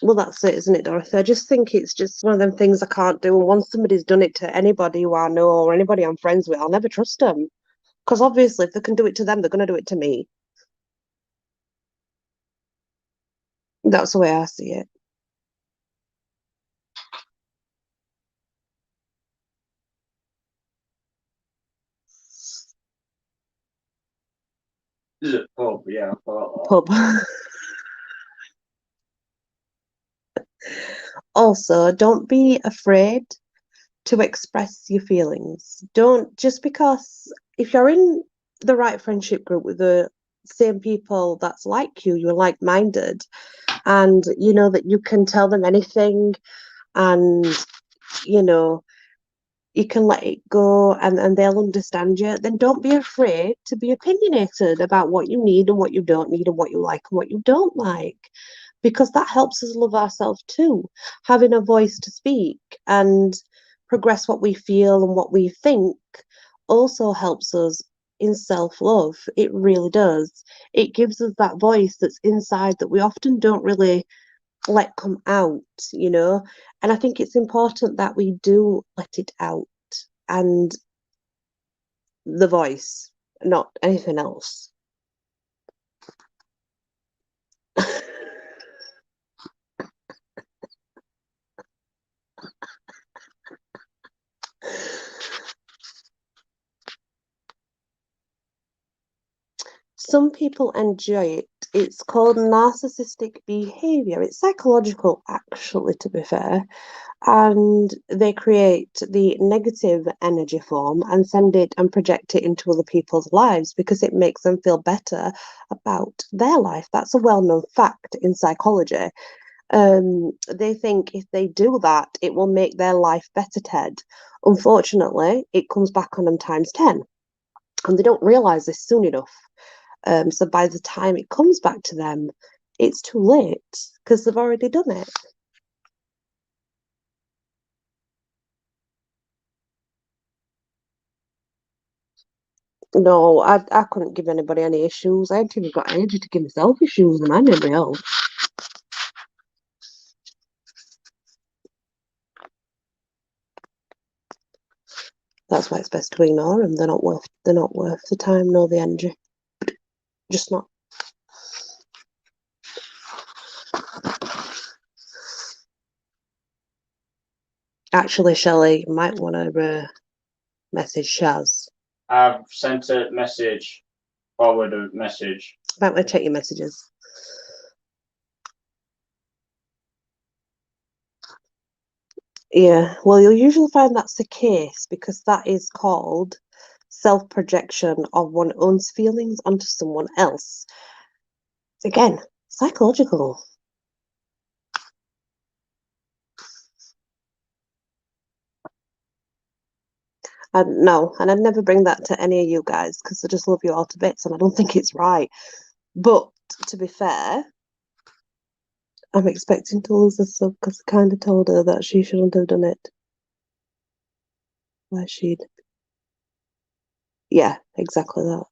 Well, that's it, isn't it, Dorothy? I just think it's just one of them things I can't do. And once somebody's done it to anybody who I know or anybody I'm friends with, I'll never trust them. Because obviously, if they can do it to them, they're going to do it to me. That's the way I see it. Is it pub? Yeah, I thought Pub. Also, don't be afraid to express your feelings. Don't just because if you're in the right friendship group with the same people that's like you're like minded, and you know that you can tell them anything, and you know you can let it go and they'll understand you, then don't be afraid to be opinionated about what you need and what you don't need and what you like and what you don't like. Because that helps us love ourselves too. Having a voice to speak and progress what we feel and what we think also helps us in self love. It really does. It gives us that voice that's inside that we often don't really let come out, you know. And I think it's important that we do let it out and the voice, not anything else. Some people enjoy it. It's called narcissistic behavior. It's psychological, actually, to be fair. And they create the negative energy form and send it and project it into other people's lives because it makes them feel better about their life. That's a well known fact in psychology. They think if they do that, it will make their life better, Ted. Unfortunately, it comes back on them times 10, and they don't realize this soon enough. So by the time it comes back to them, it's too late because they've already done it. No, I couldn't give anybody any issues. I haven't even got energy to give myself issues, and I'm nobody else. That's why it's best to ignore them. They're not worth the time nor the energy. Just not. Actually, Shelley, you might want to message Shaz. I've sent a message, forward a message. Might want to check your messages. Yeah, well, you'll usually find that's the case because that is called self projection of one's own feelings onto someone else. Again, psychological. And no, and I'd never bring that to any of you guys because I just love you all to bits and I don't think it's right. But to be fair, I'm expecting to lose this sub because I kind of told her that she shouldn't have done it. Why she'd. Yeah, exactly that.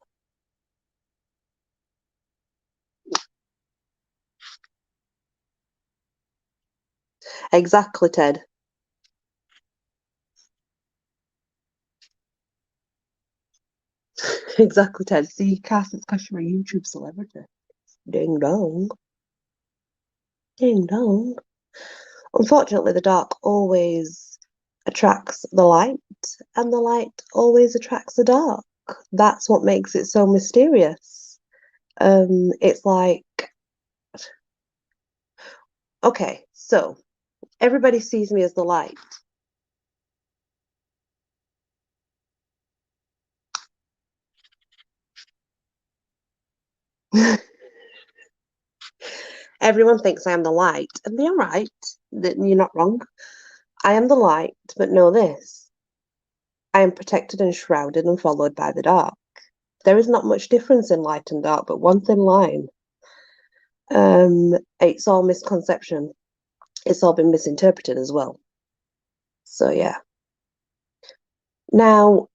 Exactly, Ted. Exactly, Ted. See, Cass, it's because you're a YouTube celebrity. Ding dong. Ding dong. Unfortunately, the dark always attracts the light, and the light always attracts the dark. That's what makes it so mysterious. It's like, okay, so everybody sees me as the light. Everyone thinks I am the light, and they're right. You're not wrong. I am the light, but know this. I am protected and shrouded and followed by the dark. There is not much difference in light and dark, but one thin line. It's all misconception. It's all been misinterpreted as well. So yeah. Now,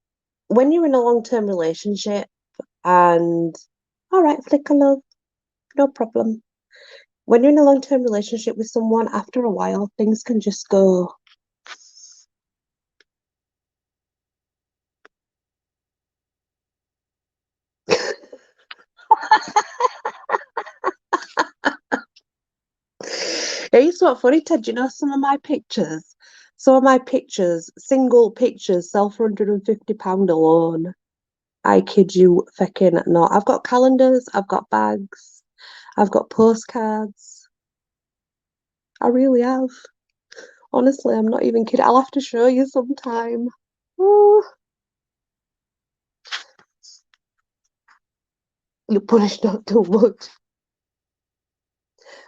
when you're in a long-term relationship and all right, flicker love, no problem. When you're in a long-term relationship with someone, after a while, things can just go. It's not funny, Ted. You know, some of my pictures, single pictures, sell for £150 alone. I kid you fecking not. I've got calendars, I've got bags, I've got postcards. I really have. Honestly, I'm not even kidding. I'll have to show you sometime. Oh, you're punished not too much.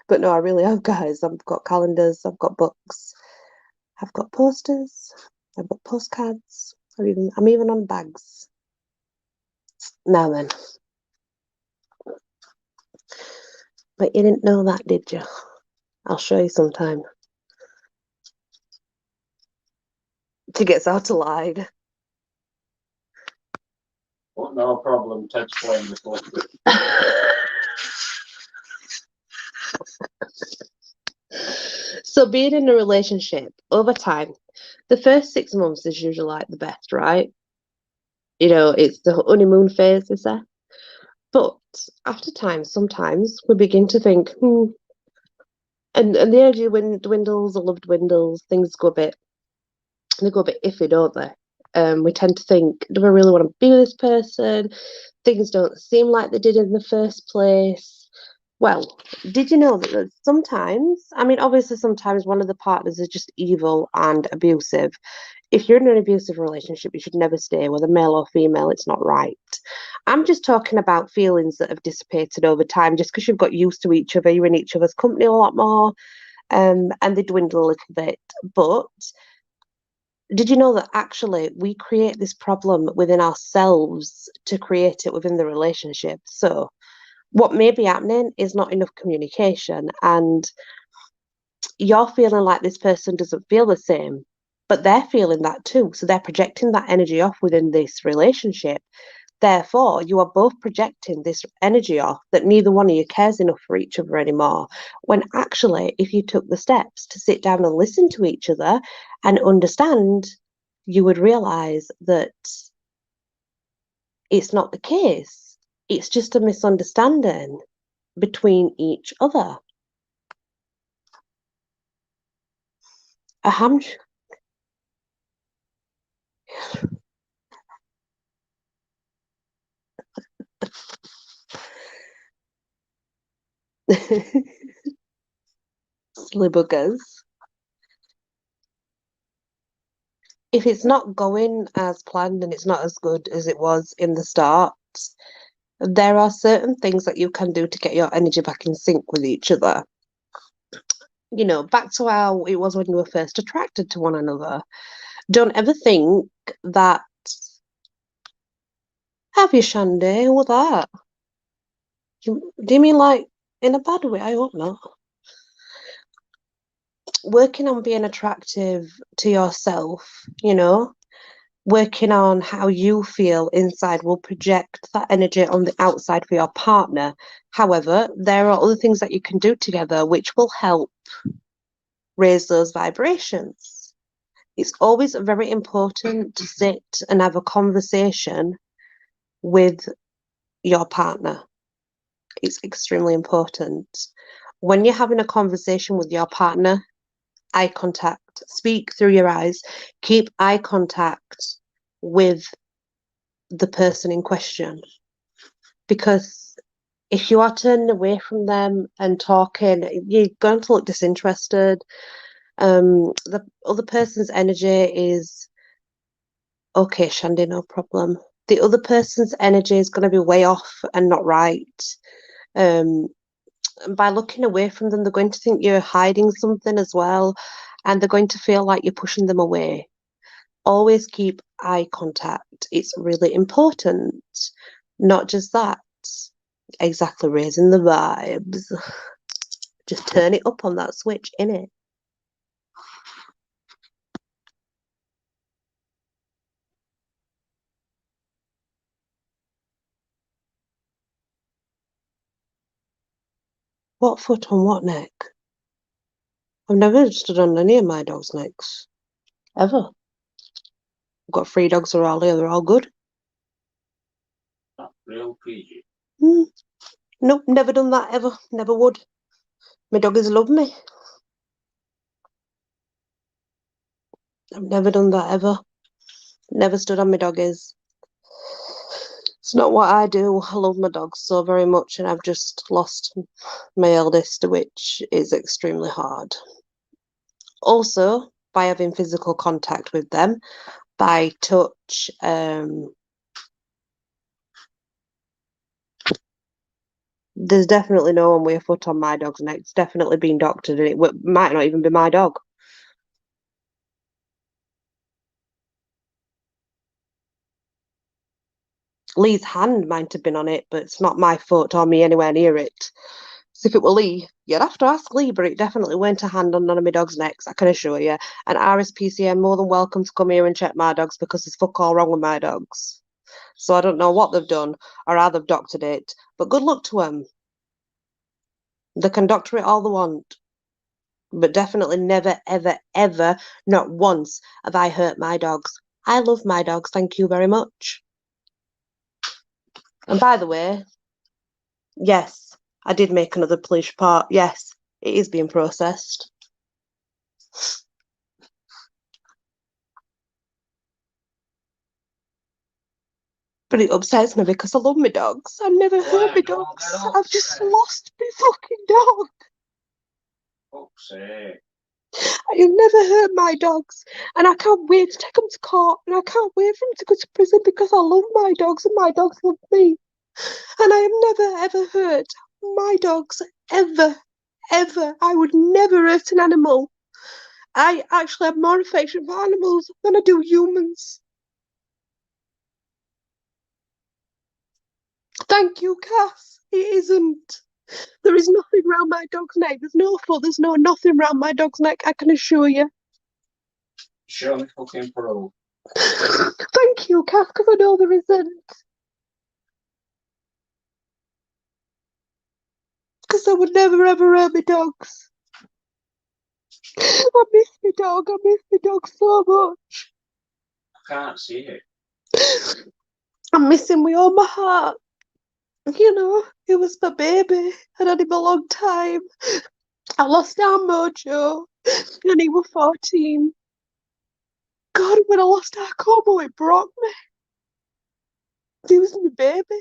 But no, I really have, guys. I've got calendars, I've got books, I've got posters, I've got postcards. I'm even on bags. Now then. But you didn't know that, did you? I'll show you sometime. She gets out alive. But no problem, Ted's playing the book. So being in a relationship over time, the first 6 months is usually like the best, right? You know, it's the honeymoon phase, they say. But after time, sometimes we begin to think, and the energy dwindles, the love dwindles, things they go a bit iffy, don't they? We tend to think, do I really want to be with this person? Things don't seem like they did in the first place. Well, did you know that sometimes, I mean, obviously, sometimes one of the partners is just evil and abusive. If you're in an abusive relationship, you should never stay, whether male or female, it's not right. I'm just talking about feelings that have dissipated over time just because you've got used to each other, you're in each other's company a lot more, and they dwindle a little bit. But did you know that actually we create this problem within ourselves to create it within the relationship? So, what may be happening is not enough communication, and you're feeling like this person doesn't feel the same, but they're feeling that too. So, they're projecting that energy off within this relationship. Therefore, you are both projecting this energy off that neither one of you cares enough for each other anymore. When actually, if you took the steps to sit down and listen to each other and understand, you would realize that it's not the case. It's just a misunderstanding between each other. A ham. Silly buggers. If it's not going as planned and it's not as good as it was in the start, there are certain things that you can do to get your energy back in sync with each other. You know, back to how it was when you were first attracted to one another. Don't ever think that, have you, Shandy? Who was that? Do you mean like in a bad way? I hope not. Working on being attractive to yourself, you know, working on how you feel inside will project that energy on the outside for your partner. However, there are other things that you can do together which will help raise those vibrations. It's always very important to sit and have a conversation with your partner. It's extremely important. When you're having a conversation with your partner, eye contact, speak through your eyes, keep eye contact with the person in question. Because if you are turning away from them and talking, you're going to look disinterested. The other person's energy is okay, Shandy, no problem. The other person's energy is going to be way off and not right. Um, and by looking away from them, they're going to think you're hiding something as well, and they're going to feel like you're pushing them away. Always keep eye contact. It's really important. Not just that, exactly raising the vibes. Just turn it up on that switch, innit? What foot on what neck? I've never stood on any of my dogs' necks. Ever. I've got 3 dogs around here, they're all good. That's real PG. Nope, never done that ever. Never would. My doggies love me. I've never done that ever. Never stood on my doggies. It's not what I do. I love my dogs so very much, and I've just lost my eldest, which is extremely hard. Also, by having physical contact with them, by touch, there's definitely no one with a foot on my dog's neck. It's definitely been doctored, and it might not even be my dog. Lee's hand might have been on it, but it's not my foot or me anywhere near it. So if it were Lee, you'd have to ask Lee, but it definitely went a hand on none of my dogs' necks, I can assure you. And RSPCA are more than welcome to come here and check my dogs because there's fuck all wrong with my dogs. So I don't know what they've done or how they've doctored it, but good luck to them. They can doctor it all they want, but definitely never, ever, ever, not once have I hurt my dogs. I love my dogs, thank you very much. And by the way, yes, I did make another police report. Yes, it is being processed. But it upsets me because I love my dogs. I never hurt my dogs. I've just lost my fucking dog. Fuck's sake. I have never hurt my dogs. And I can't wait to take them to court. And I can't wait for them to go to prison because I love my dogs and my dogs love me. And I have never, ever hurt my dogs. Ever. Ever. I would never hurt an animal. I actually have more affection for animals than I do humans. Thank you, Cass. It isn't. There is nothing round my dog's neck. There's no foot. There's no nothing round my dog's neck, I can assure you. Show me fucking proof. Thank you, Cass, because I know there isn't. Because I would never ever hurt my dogs. I miss my dog. I miss my dog so much. I can't see it. I miss him with all my heart. You know, he was my baby. I'd had him a long time. I lost our mojo, and he was 14. God, when I lost our Como, it broke me. He was my baby.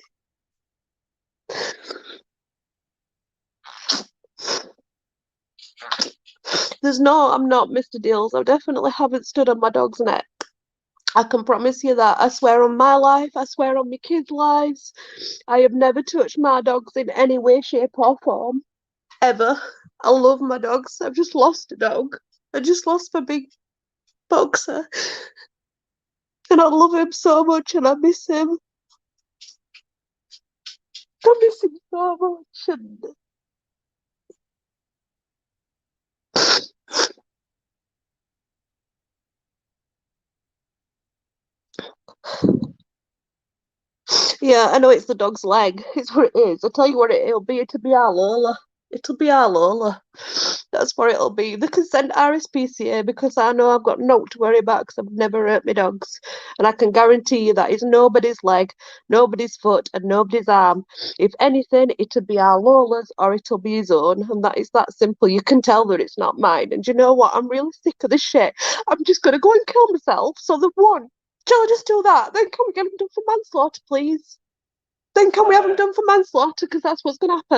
I'm not Mr. Deals. I definitely haven't stood on my dog's neck. I can promise you that. I swear on my life. I swear on my kids' lives. I have never touched my dogs in any way, shape, or form. Ever. I love my dogs. I've just lost a dog. I just lost my big boxer. And I love him so much and I miss him. I miss him so much. And yeah, I know it's the dog's leg. It's what it is. I'll tell you what it'll be. It'll be our Lola. It'll be our Lola. That's what it'll be. The consent RSPCA because I know I've got no to worry about because I've never hurt my dogs. And I can guarantee you that it's nobody's leg, nobody's foot, and nobody's arm. If anything, it'll be our Lola's or it'll be his own. And that is that simple. You can tell that it's not mine. And you know what? I'm really sick of this shit. I'm just going to go and kill myself. So the one. Shall I just do that? Then can we get him done for manslaughter, please? Then can we have him Uh, done for manslaughter? Because that's what's going to happen.